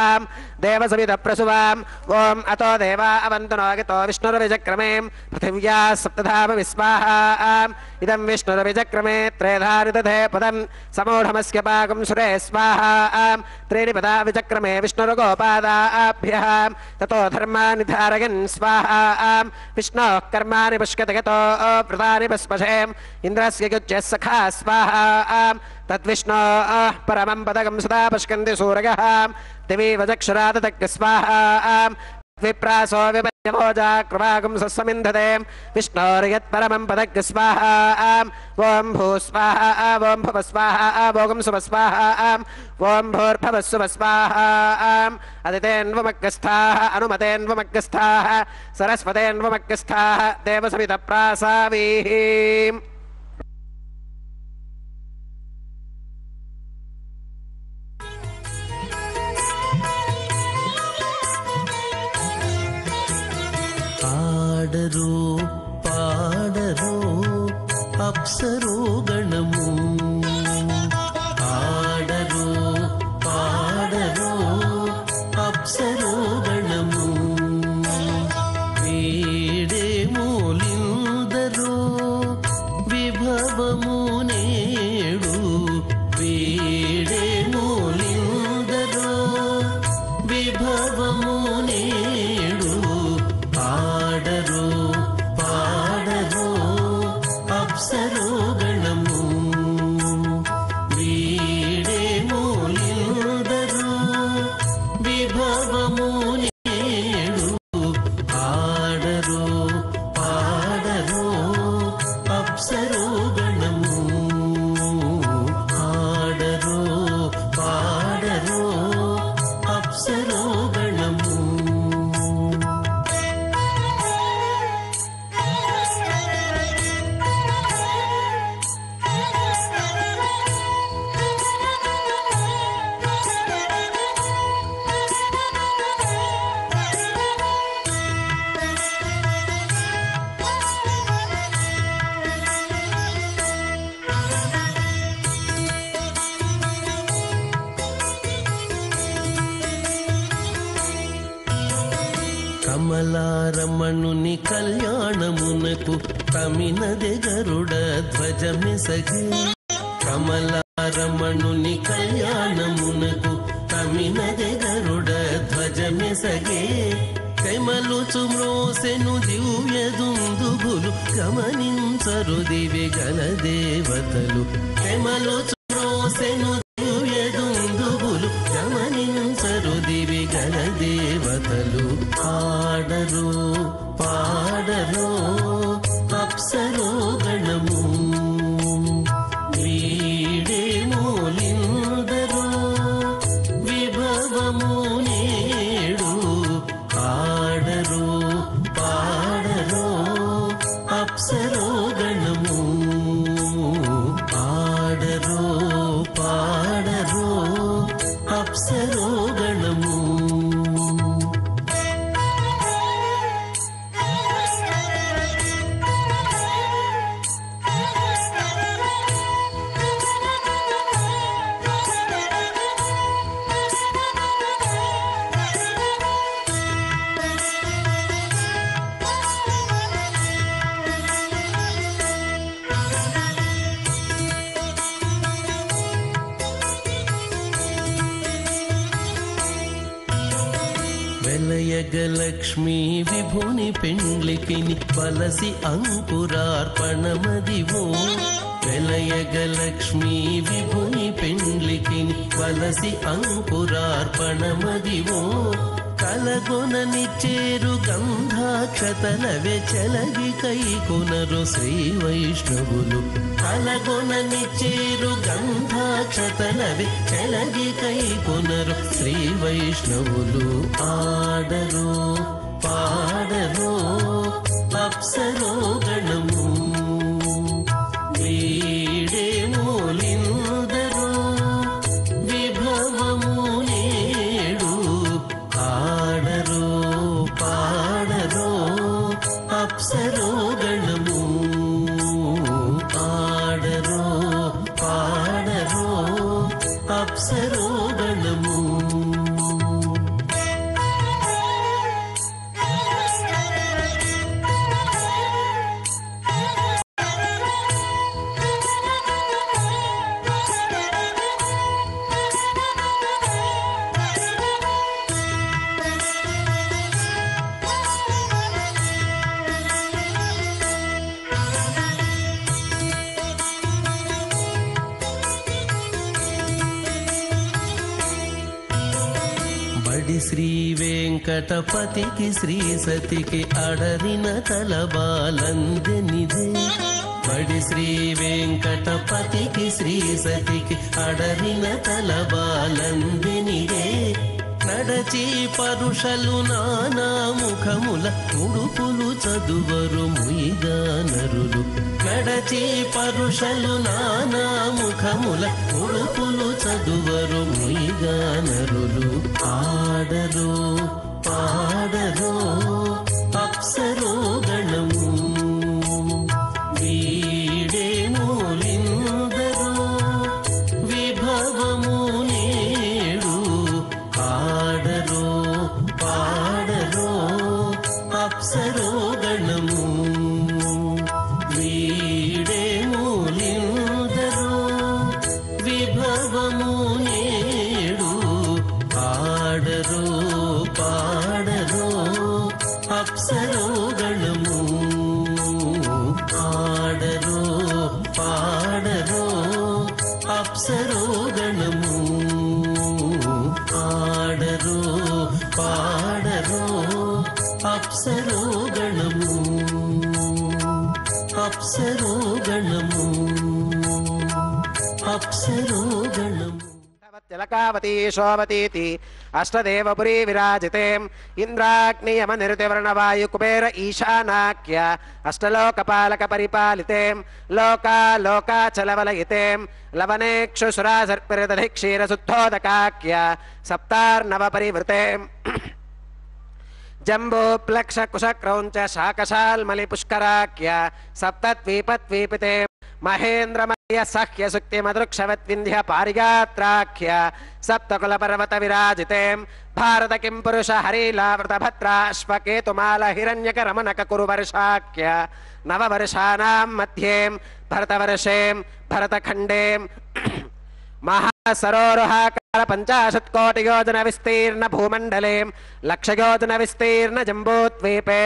देवसवितप्रसुवाम् ओम अतो देवा अवन्तनो गतो विष्णुर्विचक्रमे पृथिव्या सप्तधाम विस्वाहा इदं विष्णुर्विचक्रमे त्रेधानि दधे पदं समूढमस्य पाकं सुरे स्वाहा त्रीणि पदा विचक्रमे विष्णुर्गोपादाभ्यः ततो धर्मानि धारयन् स्वाहा विष्णोः कर्माणि पुष्कते गतो व्रतानि पुष्पशे इंद्रस्य युज्यः सखा स्वाहा तद्विष्णोः परमं पदकं सदा पश्यन्ति सूरयः दिवि वजक्षुरादतज्ञ स्वाहा विप्रासो विपद्यमोजा कृपागं सस्समिन्धते विष्णोर्यत्परमं पदज्ञ स्वाहा ओं भूः स्वाहा ओं भुवः स्वाहा भोगं सुवः स्वाहा ओं भूर्भुवः सुवः स्वाहा अदितेन्वमग्रस्थाः अनुमतेन्वमग्रस्थाः सरस्वतेन्वमग्रस्थाः देवसवितप्रासावीः పాడరు పాడరు అప్సరు గణము పాడరు పాడరు అప్సరు గణము వీడే మూలిందరు విభవము నేడు వీడే మూలిందరు విభవము నేడు పాడరు పాడరు అప్సరు గణము కమలారమణుని కళ్యాణమునకు తమినదె గరుడ ధ్వజమెసగే కమలారమణుని కళ్యాణమునకు తమినదె గరుడ ధ్వజమెసగే కైమలుచు మ్రోసెను దివ్య దుందుబులు గమనించరు దివి గల దేవతలు కైమలుచు మ్రోసెను దివ్య దుందుబులు గమనించరు దివి గల దేవతలు పాడరు పాడరు అప్సరో గణము వీడే మూలిందరు విభవము నేడు పాడరు పాడరు అప్సరో గణము పాడరు పాడరు అప్సరో గణము వెలయగలక్ష్మీ విభుని పెండ్లికిని వలసి అంకురార్పణమదివో వెలయగలక్ష్మీ విభుని పెండ్లికిని వలసి అంకురార్పణమదివో కలగొనని చేరు గంధాక్షతల వెచలగి కైకొనరు శ్రీ వైష్ణవులు కలగొనని చేరు గంధాక్షతల వెచలగి కైకొనరు శ్రీ వైష్ణవులు ఆడరు పాడరు అప్సరో గణము వీడే మూలిందరు విభవము నేడు ఆడరు పాడరు అప్సరో గణము ఆడరు పాడరు అప్సరో గణము శ్రీ వెంకటపతికి శ్రీ సతికి అడరిన తలబాలందెనిదే బడి శ్రీ వెంకటపతికి శ్రీ సతికి అడరిన తలబాలందెనిదే నడచి పరుషలు నానా ముఖముల ఉడుపులు చదువరు ముయిగా నరులు నడచి పరుషలు నానా ముఖముల ఉడుపులు చదువరు ముయిగా నరులు ఆడరు పాడరు అప్సరో గణము వీడే మూలిందరు విభవము నేడు ఆడరు పాడరు అప్సరో గణము వీడే మూలిందరు విభవము నేడు ఆడరు పాడరు అప్సరో గణము ఆడరు పాడరు అప్సరో గణము ఆడరు పాడరు అప్సరో గణము అప్సరో గణము అప్సరో గణము తిలకావతి శోభతీతి అష్టదేవపురీ విరాజితే ఇంద్రాగ్నియమ నిరుతివర్ణవాయు కుబేర ఈశానాఖ్య అష్టలోకపాలక పరిపాలితే లోకాలోకాచలవలయితే లవనేక్షుసురాసర్పిరదధి క్షీరశుద్ధోదకాఖ్య సప్తార్నవ పరివృతే జంబోప్లక్ష కుశక్రౌంచ శాకశాల్మలి పుష్కరాఖ్య సప్తద్వీపద్వీపితే महेन्द्रमय सह्य सुक्तिमदृक्षवद्विन्ध्य पारिगात्राख्य सप्तकुलपर्वत विराजिते भारत किं पुरुष हरिलावृतभद्राश्वकेतुमाल हिरण्यकरमनक कुरुवर्षाख्य नववर्षाणां मध्ये भरतवर्षे भरतखण्डे महासरोरुहाकार 50 कोटि योजन विस्तीर्ण भूमंडले लक्ष योजन विस्तीर्ण जम्बूद्वीपे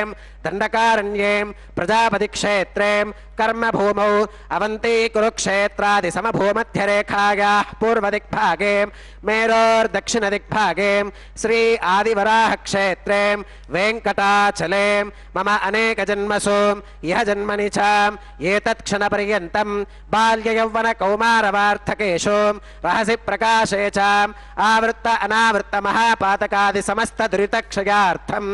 दंडकारण्ये प्रजापति क्षेत्रे कर्म भूमौ अवंती कुरुक्षेत्रादि समभूमध्यरेखायाः पूर्वदिक्भागे मेरोर्दक्षिण दिक्भागे श्री आदिवराह क्षेत्रे वेंकटाचले मम अनेक जन्मसु यह जन्मनि च एतत्क्षणपर्यन्तं बाल्ययौवन कौमारवार्थकेषु रहसि प्रकाशे च आवृत्त अनावृत्त महापातकादि समस्त दुरितक्षयार्थं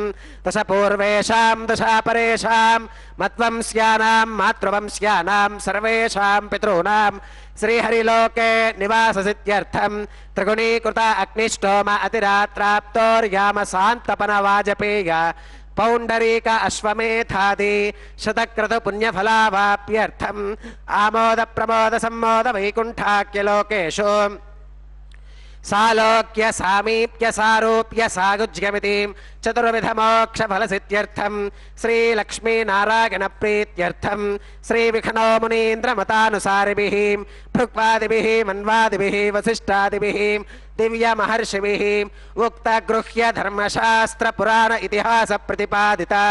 दश पूर्वेषां दशा परेषां मत्वंस्यानां मातृवंस्यानां सर्वेषां पितॄणां श्रीहरिलोके निवाससिद्ध्यर्थं त्रिगुणीकृत अग्निष्टोम अतिरात्राप्तोर्याम शान्तपन वाजपेय पौंडरीक अश्वमेधादि शतक्रतु पुण्यफलावाप्यर्थम् आमोद प्रमोद सम्मोद वैकुंठाख्य लोकेषु सालोक्य सामीप्य सारूप्य सागुज्यमिति चतुर्विध मोक्ष फलसिद्ध्यर्थं श्री लक्ष्मी नारायण प्रीत्यर्थं श्री विष्णु मुनीन्द्र मतानुसारिभिः भृग्वादिभिः मन्वादिभिः वसिष्ठादिभिः दिव्य महर्षिभिः उक्त गृह्य धर्मशास्त्र पुराण इतिहास प्रतिपादिता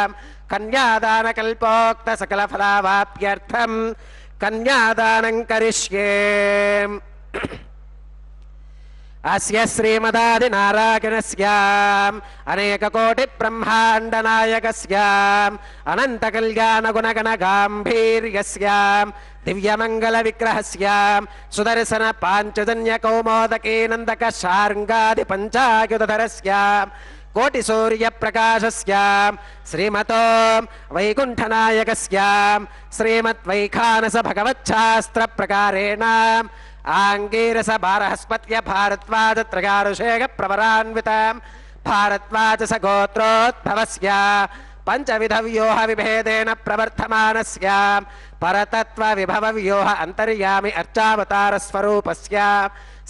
कन्यादान कल्पोक्त सकल फलावाप्यर्थं कन्यादानं करिष्ये। अस्य श्रीमदादिनारायणस्याम् अनेक कोटि ब्रह्मांड नायकस्याम् अनंत कल्याण गुणगण गांभीर्यस्याम् दिव्यमंगल विग्रहस्याम् सुदर्शन पांचजन्य कौमोदके नंदक शार्ंगादि पंचायुधरस्याम् कोटि सूर्य प्रकाशस्याम् श्रीमतो वैकुंठनायकस्याम् श्रीमद्वैखानस भगवच्छास्त्र प्रकारेण आंगीरस बारहस्पत्य भारद्वाज त्रयारुषेक प्रवरान्वितां भारद्वाज सगोत्रोद्भवस्य पंचविध व्यूह विभेदेन प्रवर्तमानस्य परतत्व विभव व्यूह अंतर्यामि अर्चावतार स्वरूपस्य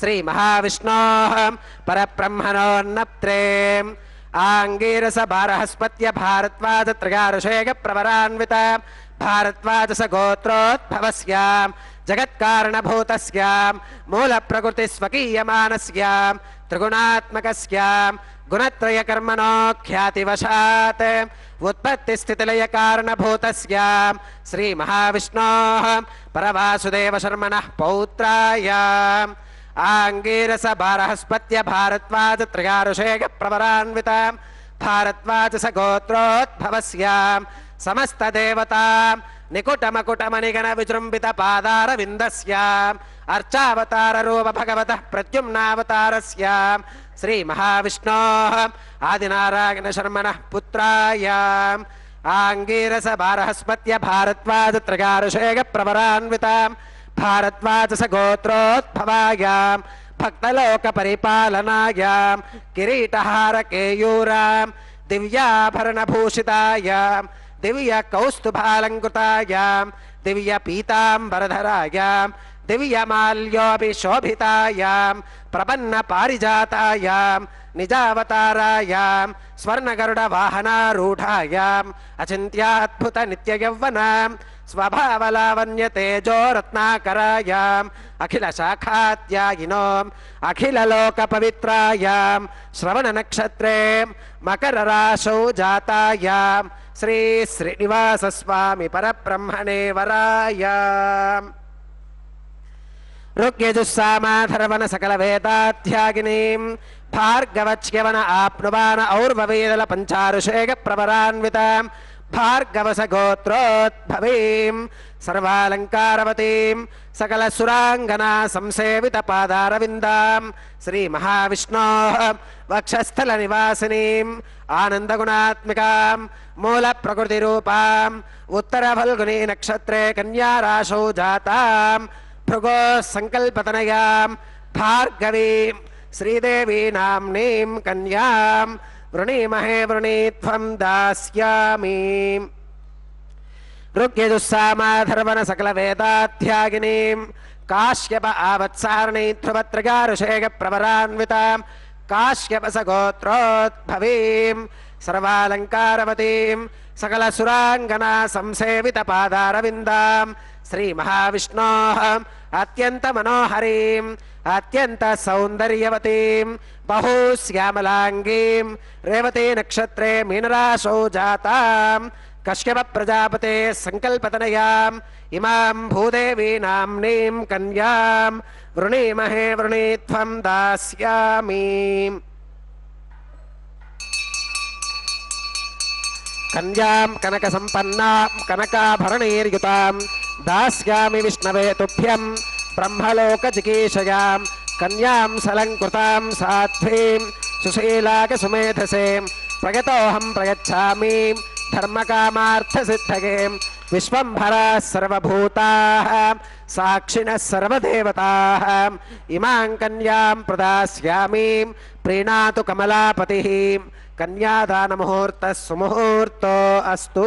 श्री महाविष्णोः परब्रह्मणोन्नप्त्रे आंगीरस बारहस्पत्य भारद्वाज त्रयारुषेक प्रवरान्वितां भारद्वाज सगोत्रोद्भवस्य जगत्कारणभूतस्यां मूल प्रकृति स्वकीयमानस्यां त्रिगुणात्मकस्यां गुणत्रय कर्मणो ख्यातिवशात् उत्पत्ति स्थितिलय कारणभूतस्यां श्री महाविष्णोः परवासुदेव शर्मणः पौत्रायाम् आंगीरस बारहस्पत्य भारद्वाज त्रयारुषेक प्रवरान्वितां भारद्वाज सगोत्रोद्भवस्यां समस्त देवतां निकुटमकुटमणिगण विजृंभित पादार विंदस्याम् अर्चावतार रूप भगवतः प्रद्युम्नावतारस्याम् श्री महाविष्णोः आदिनारायण शर्मणः पुत्रायाम् आंगीरस बारहस्पत्य भारद्वाज त्रयारुषेक प्रवरान्वितां भारद्वाज सगोत्रोद्भवायाम् भक्तलोक परिपालनायाम् किरीटहार केयूराम् दिव्याभरणभूषितायाम् दिव्य कौस्तुभालंकृतायां दिव्य पीतांबरधरायां दिव्य माल्योभिशोभितायां प्रपन्न पारिजातायां निजावतारायां स्वर्णगरुड वाहनारूढायां अचिन्त्याद्भुत नित्ययौवनां स्वभावलावण्य तेजो रत्नाकरायां अखिल शाखात्यायिनों अखिल लोक पवित्रायां श्रवण नक्षत्रे मकर राशौ जातायां श्री श्रीनिवास स्वामी परब्रह्मणे वरायाम् ऋग्यजुस्सामाधर्वण सकल वेदाध्यागिनीं भार्गवच्यवन आप्नुवान और्ववेदल पंचारुषेक प्रवरान्वितां भार्गवस गोत्रोद्भवीं सर्वालंकारवतीं सकल सुरांगना संसेवित पादारविंदां श्री महाविष्णोः वक्षस्थल निवासिनीं आनंद गुणात्मिकां मूल प्रकृति रूपां उत्तर फल्गुनी नक्षत्रे कन्या राशौ जातां भृगो संकल्पतनयां भार्गवीं श्रीदेवी नाम्नीं कन्यां वृणीमहे वृणीत्वं दास्यामि। ऋग्यजुस्सामाधर्वण सकलवेदाध्यागिनीं काश्यप आवत्सारणि ध्रुवत्रगा ऋषेगप्रवरान्वितां काश्यपसगोत्रोद्भवीं सर्वालङ्कारवतीं सकलसुराङ्गना संसेवितपादारविन्दां श्रीमहाविष्णोः अत्यन्तमनोहरीम् अत्यन्तसौन्दर्यवतीं बहुश्यामलाङ्गीं रेवती नक्षत्रे मीनराशौ जातां कश्यप प्रजापते संकल्पतनयाम् इमां भूदेवी नाम्नीं कन्यां वृणीमहे वृणीत्वं दास्यामि कन्यां कनकसम्पन्नां कनकाभरणैर्युतां दास्यामि विष्णवे तुभ्यं ब्रह्मलोकचिकीर्षयां कन्यां सलङ्कृतां साध्वीं सुशीलाकसुमेधसे प्रयतोऽहं प्रयच्छामि धर्मकामार्थसिद्धये विश्वम्भराः सर्वभूताः साक्षिणः सर्वदेवताः इमां कन्यां प्रदास्यामि प्रीणातु कमलापतिः कन्यादानमुहूर्तः सुमुहूर्तो अस्तु।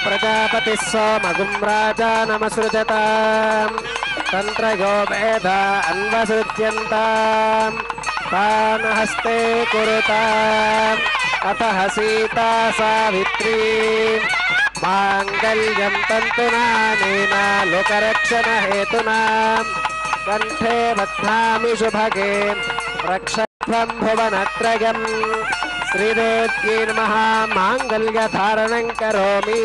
ప్రజాపతి సోమగుం రాజానమసృజతాం తంత్రయో వేద అన్వసృజ్యంతాం తాన్ హస్తే కురుతాం అతః సీతా సావిత్రీ మాంగళ్యం తంతునానేన లోకరక్షణ హేతునా కంఠే బధ్నామి శుభగే రక్షత్వం భువనత్రయం శ్రీదేవ్యై నమః మాంగళ్యధారణం కరోమి.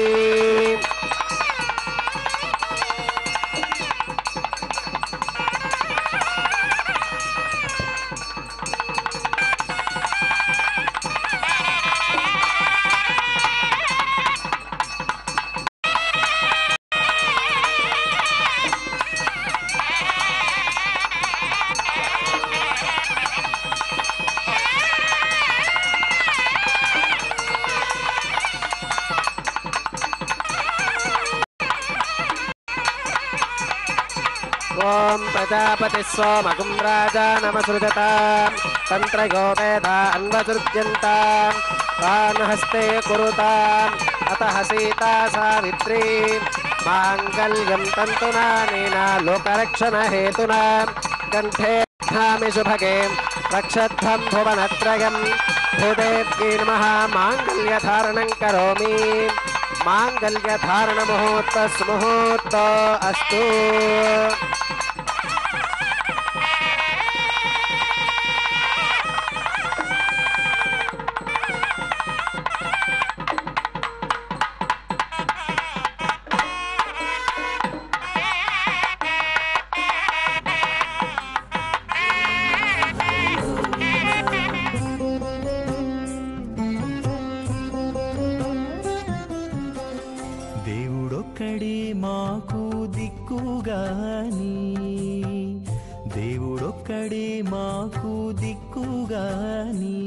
ఓం ప్రజాపతి సోమగుం రాజానమసృజతాం తంత్రయో వేద అన్వసృజ్యంతాం తాన్ హస్తే కురుతాం అతః సీతా సావిత్రీ మాంగళ్యం తంతునానేన లోకరక్షణ హేతునా కంఠే బధ్నామి శుభగే రక్షధ్వం భువనత్రయం భూదేవ్యై నమః మాంగళ్యధారణం కరోమి. మాంగళ్యధారణ ముహూర్త సుముహూర్త అస్తు. దేవుడొక్కడే మాకు దిక్కుగాని దేవుడొక్కడే మాకు దిక్కుగాని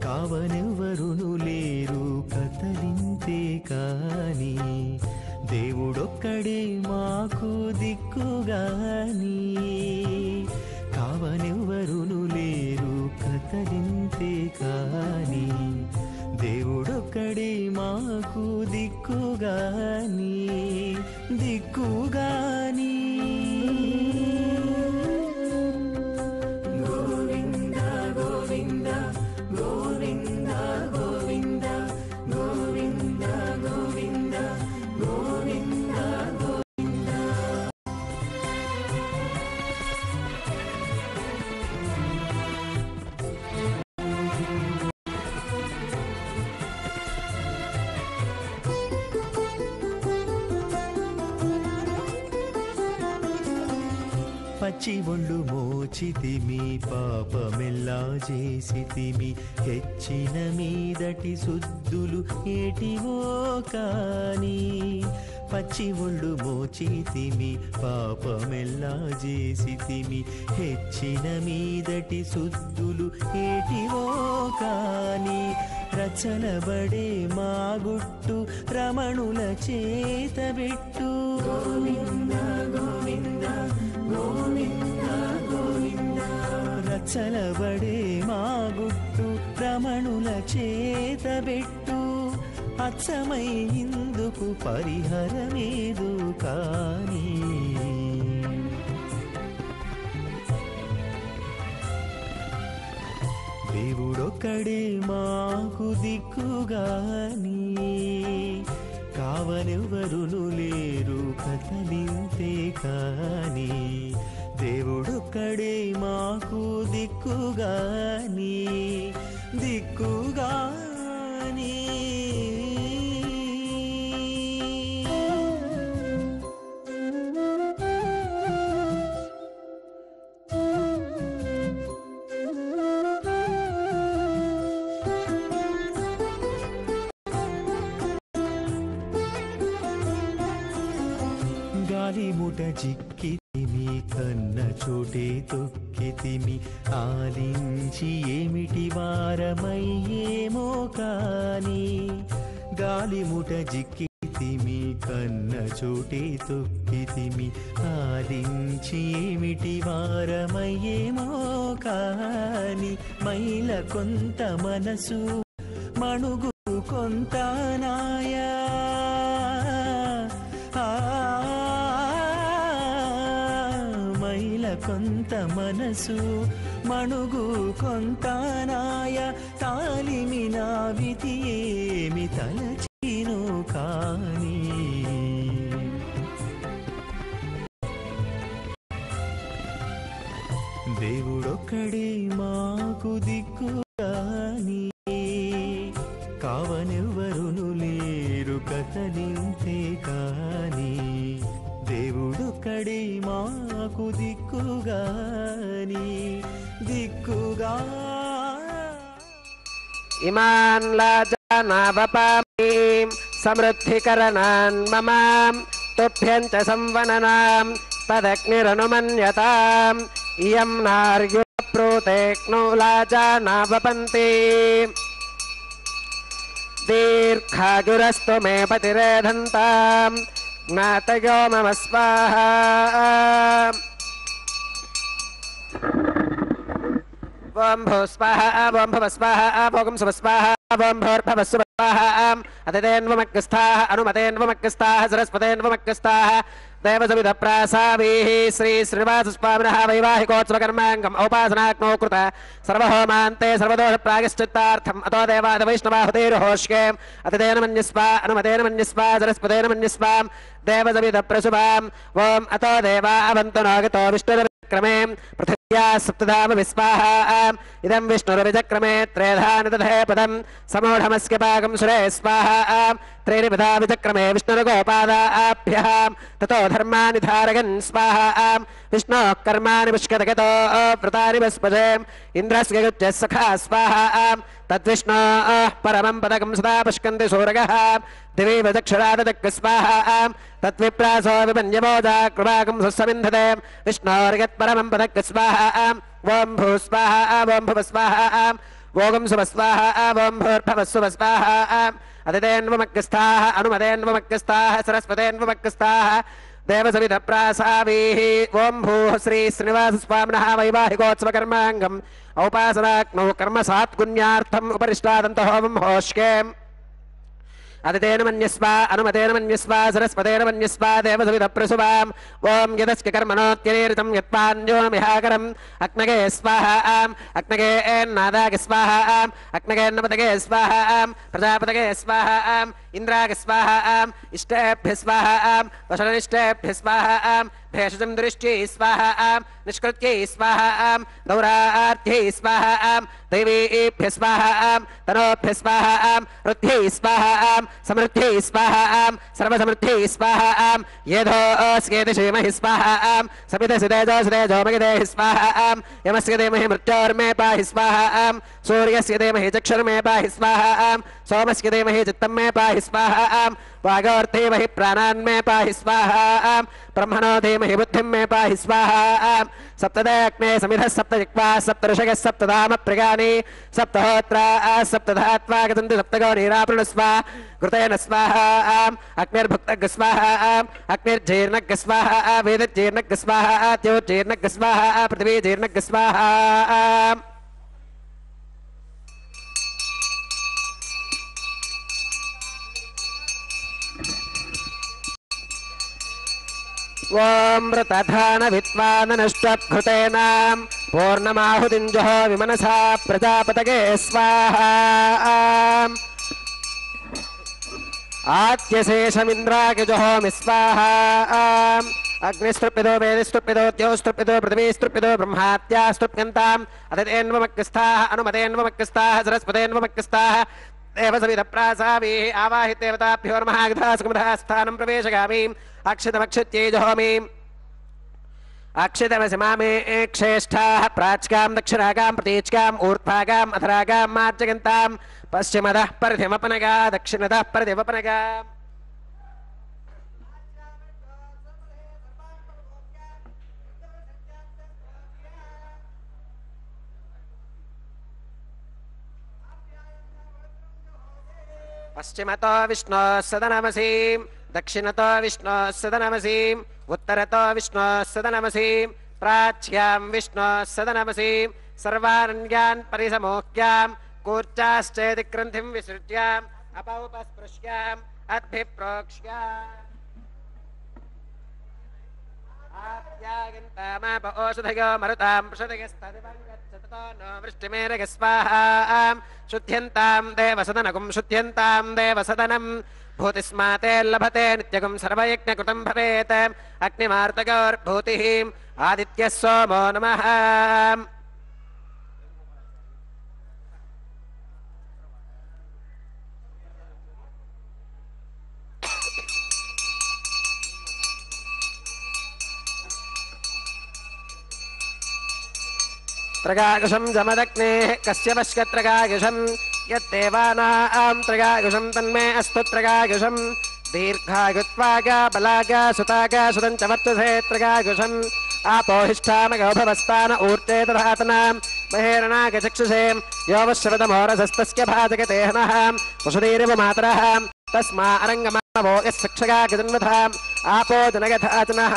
కావనెవ్వరును లేరు కదలింతే కాని దేవుడొక్కడే మాకు దిక్కుగాని కావనెవ్వరును లేరు కదలింతే కాని దేవుడొక్కడే మాకు దిక్కుగాని దిక్కుగాని. గోవింద గోవింద గోవింద గోవింద గోవింద గోవింద గోవింద గోవింద. పచ్చి ఒళ్ళు మోచితిమి పాపమెల్లా చేసితిమి హెచ్చిన మీదటి శుద్ధులు ఏటివో కాని పచ్చి ఒళ్ళు మోచితిమి పాపమెల్లా చేసితిమి హెచ్చిన మీదటి శుద్ధులు ఏటివో కాని రచనబడే మా గుట్టు రమణుల చేతబెట్టు. గోవింద గోవింద గోవింద గోవింద. రచనబడే మా గుట్టు రమణుల చేతబెట్టు అచ్చమై ఇందుకు పరిహరమేదు కాని దేవుడొక్కడే మాకు దిక్కుగాని కావనెవ్వరును లేరు కదలింతే కాని దేవుడొక్కడే మాకు దిక్కుగాని దిక్కుగాని. గాలిముట చిక్కితిమి కన్న చోటే తొక్కితిమి ఆలించి ఏమిటి వారమయ్యేమో కాని గాలిముట జిక్కితిమి కన్న చోటే తొక్కితిమి ఆలించి ఏమిటి వారమయ్యేమో కాని మైల కొంత మనసు మణుగు కొంత నాయా కొంత మనసు మణుగు కొంతానాయ తాలిమిన విధి ఏమి తలచిను కాని దేవుడొక్కడే మాకు దిక్కుగాని కావనెవ్వరును లేరు కథలింతే కాని దేవుడొక్కడే మాకు దిక్కుగాని దిక్కుగా ఇమాన్ లాజానావపామీం సమృద్ధికరణాన్ మమాం తుభ్యం చ సంవననాం తదగ్నిరనుమన్యతాం ఇయం నార్యుప్రోతేక్నో లాజానావపంతి దీర్ఘాయురస్తు మే పతిరేధంతాం జ్ఞాతయో మమ స్వాహా ఓం భూ స్వాహా ఓం భవ స్వాహా భోగం శుభ స్వాహా ఓం భోర్భవ శుభ స్వాహా అతిథేన్వమగ్రస్థాః అనుమతేన్వమగ్రస్థాః సరస్వతేన్వమగ్రస్థాః దేవసవిధ ప్రాసావీః శ్రీ శ్రీనివాసస్వామినः వైవాహికోత్సవకర్మాంగం ఔపాసనాగ్నో కృత సర్వహోమాంతే సర్వదోష ప్రాయశ్చిత్తార్థం అతో దేవాద వైష్ణవాహుతేర్హోష్కే అతిథేన మన్యస్వ అనుమతేన మన్యస్వ సరస్వతేన మన్యస్వాం దేవసవిధ ప్రసుభాం ఓం అతో దేవా అవంతు నాగతో విష్ణురవిక్రమే పృథివ్యా సప్తధామ విస్వాహా ఇదం విష్ణురవిచక్రమే త్రేధాని దధే పదం సమూఢమస్య పాకం సురే స్వాహా త్రీణి పదా విచక్రమే విష్ణురుగోపాదాభ్యः తతో ధర్మాని ధారయన్ స్వాహా విష్ణోః కర్మాణి పుష్కతగతో వ్రతాని వస్పదే ఇంద్రస్య గుజ్జः సఖా స్వాహా తద్విష్ణోః పరమం పదకం సదా పుష్కంతి సూరగः దివి వదక్షరాదదక్ స్వాహా తద్విప్రాసో విపన్యమోజా కృపాకం సుస్సమింధతే విష్ణోర్గత్ పరమం పదక్ స్వాహా ఓం భూ స్వాహా ఓం భువ స్వాహా ఓం శుభ స్వాహా ఓం భూర్భవ శుభ స్వాహా అతిథేన్వమగ్రస్థాః అనుమతేన్వమగ్రస్థాః సరస్వతేన్వమగ్రస్థాః దేవసవిధ ప్రాసావీః ఓం భూః శ్రీ శ్రీనివాసస్వామినः వైవాహికోత్సవకర్మాంగం ఔపాసనాగ్నౌ కర్మ సాత్పుణ్యార్థం ఉపరిష్టాదంతో హోమం హోష్కే అతిథేన మన్యస్వ అనుమతేన మన్యస్వ సరస్వతేన మన్యస్వ దేవసవిధ ప్రసుభాం ఓం యదస్య కర్మణోత్యనేరితం యత్పాన్యోమిహాకరం అగ్నగే స్వాహా అగ్నగే నాదాగ స్వాహా అగ్నగేన్నపతగే స్వాహా ప్రజాపతగే స్వాహా ఇంద్రాగ స్వాహా ఇష్టేభ్య స్వాహా వశనిష్టేభ్య స్వాహా భేషజం దృష్ట్యై స్వాహా నిష్కృత్యై స్వాహా దౌరార్థ్యై స్వాహా దైవీభ్య స్వాహా తనోభ్య స్వాహా వృద్ధ్యై స్వాహా సమృద్ధ్యై స్వాహా సర్వసమృద్ధ్యై స్వాహా ఏధోస్యేతి శ్రీమహి స్వాహా సమితసి తేజోసి మగిదేహి స్వాహా యమస్య ధీమహి మృత్యోర్మే పాహి స్వాహా సూర్యస్య ధీమహి చక్షుర్మే పాహి స్వాహా సోమస్య ధీమహి చిత్తం మే పాహి స్వాహా వాగోర్ధీమహి ప్రాణాన్మే పాహి స్వాహా బ్రహ్మణో ధీమహి బుద్ధిం మే పాహి స్వాహా సప్తదగ్నే సమిధః సప్తజిహ్వా సప్తఋషయః సప్తధామ ప్రగాని సప్తహోత్రా సప్తధాత్వా గతంతి సప్తగో నీరాపృణస్వ కృతేన స్వాహా అగ్నిర్భుక్తగ్ స్వాహా అగ్నిర్జీర్ణగ్ స్వాహా వేదజీర్ణగ్ స్వాహా త్యోజీర్ణగ్ స్వాహా పృథివీజీర్ణగ్ స్వాహా ఓం మృతధాన విద్వాననష్ట్వభృతేనాం పూర్ణమాహుతింజో విమనసా ప్రజాపతగే స్వాహా ఆద్యశేషమింద్రాకిజోమి స్వాహా అగ్నిస్తృప్యదో వేదిస్తృప్యదో ద్యోస్తృప్యదో పృథివీస్తృప్యదో బ్రహ్మాత్యాస్తృప్యంతాం అతిథేన్వమగ్రస్థాః అనుమతేన్వమగ్రస్థాః సరస్వతేన్వమగ్రస్థాః దేవసవిధ ప్రాసావీః ఆవాహిత దేవతాభ్యో నమః గధాసుకుమధः స్థానం ప్రవేశగామి అక్షితమక్షిత్యేజోమి అక్షితమసి మామే క్షేష్ఠాః ప్రాచ్కాం దక్షిణాగాం ప్రతీచ్కాం ఊర్ధ్వాగాం అధరాగాం మార్జగంతాం పశ్చిమదః పరిధిమపనగా దక్షిణదః పరిధిమపనగా పశ్చిమతో విష్ణోః సదనమసీం దక్షిణతో విష్ణోః సదనమసీం ఉత్తరతో విష్ణోః సదనమసీం ప్రాచ్యాం విష్ణోః సదనమసీం సర్వారణ్యాన్ పరిసమోహ్యాం కూర్చాశ్చేతి గ్రంథిం విసృజ్యాం అపౌపస్పృశ్యాం అద్భిప్రోక్ష్యాం ఆప్యాగ गिन्तामाप ओषधयो मरुतां पृषदयस्तदिवं गच्छतो नो वृष्टिमेरग स्वाहां शुद्ध्यन्तां देवसदनकुं शुद्ध्यन्तां देवसदनं भूतिस्माते लभते नित्यगुं सर्वयज्ञकृतं भवेत् अग्निमार्तगोर्भूतिः आदित्यः सोमो नमः त्रगायुषं जमदग्नेः कस्य वश्कत्रगायुषं यद्देवानां त्रगायुषं तन्मे अस्तु त्रगायुषं दीर्घायुत्वागा बलागा सुतागा सुतं च वर्तसे त्रगायुषम् आपोहिष्ठामगो भवस्तान ऊर्जे दधातनां महेरणागचक्षुषे यो वश्रवतमोरसस्तस्य भाजगतेहनः वसुधीरिव मातरः तस्मा अरङ्गमावो यस्सक्षगा गजन्वधाम् आपो जनगधातनः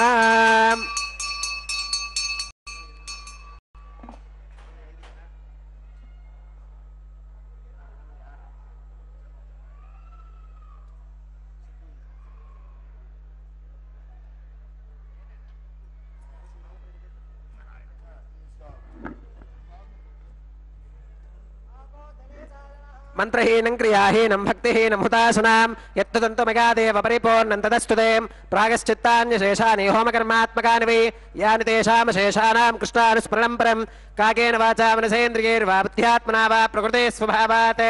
మంత్రహీనం క్రియాహీనం భక్తిహీనం హుతాశనాం యత్తదంతమగాదేవ పరిపూర్ణం తదస్తుతే ప్రాగశ్చిత్తాన్యశేషాని హోమకర్మాత్మకాని వై యాని తేషామశేషానాం కృష్ణానుస్మరణం పరం కాకేన వాచా మనసేంద్రియైర్వా బుద్ధ్యాత్మనా వా ప్రకృతే స్వభావాత్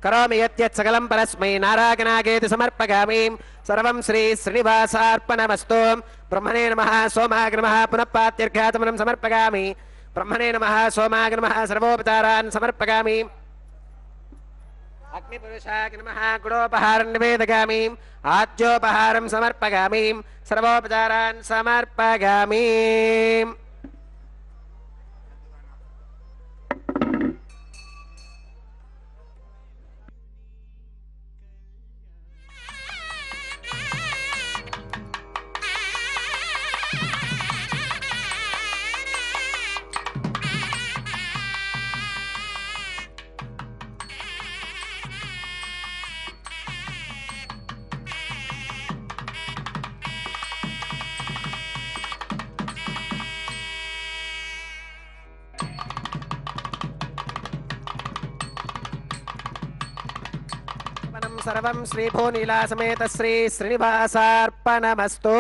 కరోమి యత్యత్ సకలం పరస్మై నారాయణాగేతి సమర్పయామి సర్వం శ్రీ శ్రీనివాసార్పణమస్తు బ్రహ్మణే నమః సోమాయ నమః పునః పాత్యర్ఘ్యాతమనం సమర్పయామి బ్రహ్మణే నమః సోమాయ నమః సర్వోపచారాన్ సమర్పయామి अग्निपुरुषाय नमः गुणोपहारं निवेदयामि आज्योपहारं समर्पयामि सर्वोपचारान् समर्पयामि सर्वं श्री भूनीला समेत श्री श्रीनिवासार्पणमस्तु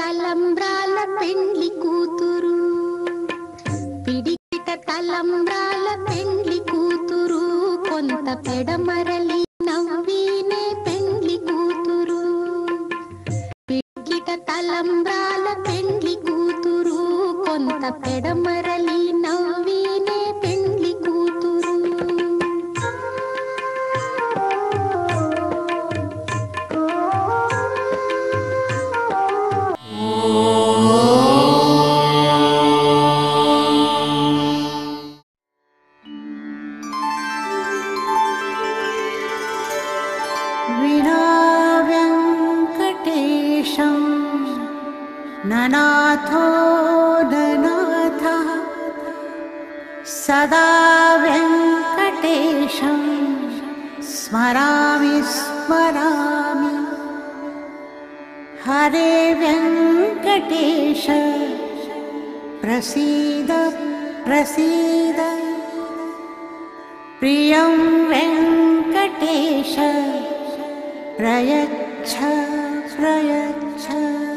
తలంబ్రాల పెండ్లి కూతురు, పిడికిట తలంబ్రాల పెండ్లి కూతురు, కొంత పెడమరలి నవ్వీనే పెండ్లి కూతురు. పిడికిట తలంబ్రాల పెండ్లి కూతురు, కొంత పెడమరలి నవ్వీనే పెండ్లి కూతురు. ननाथो ननाथः सदा वेङ्कटेशं स्मरामि स्मरामि. हरे वेङ्कटेश प्रसीद प्रसीद. प्रियं वेङ्कटेश प्रयच्छ प्रयच्छ.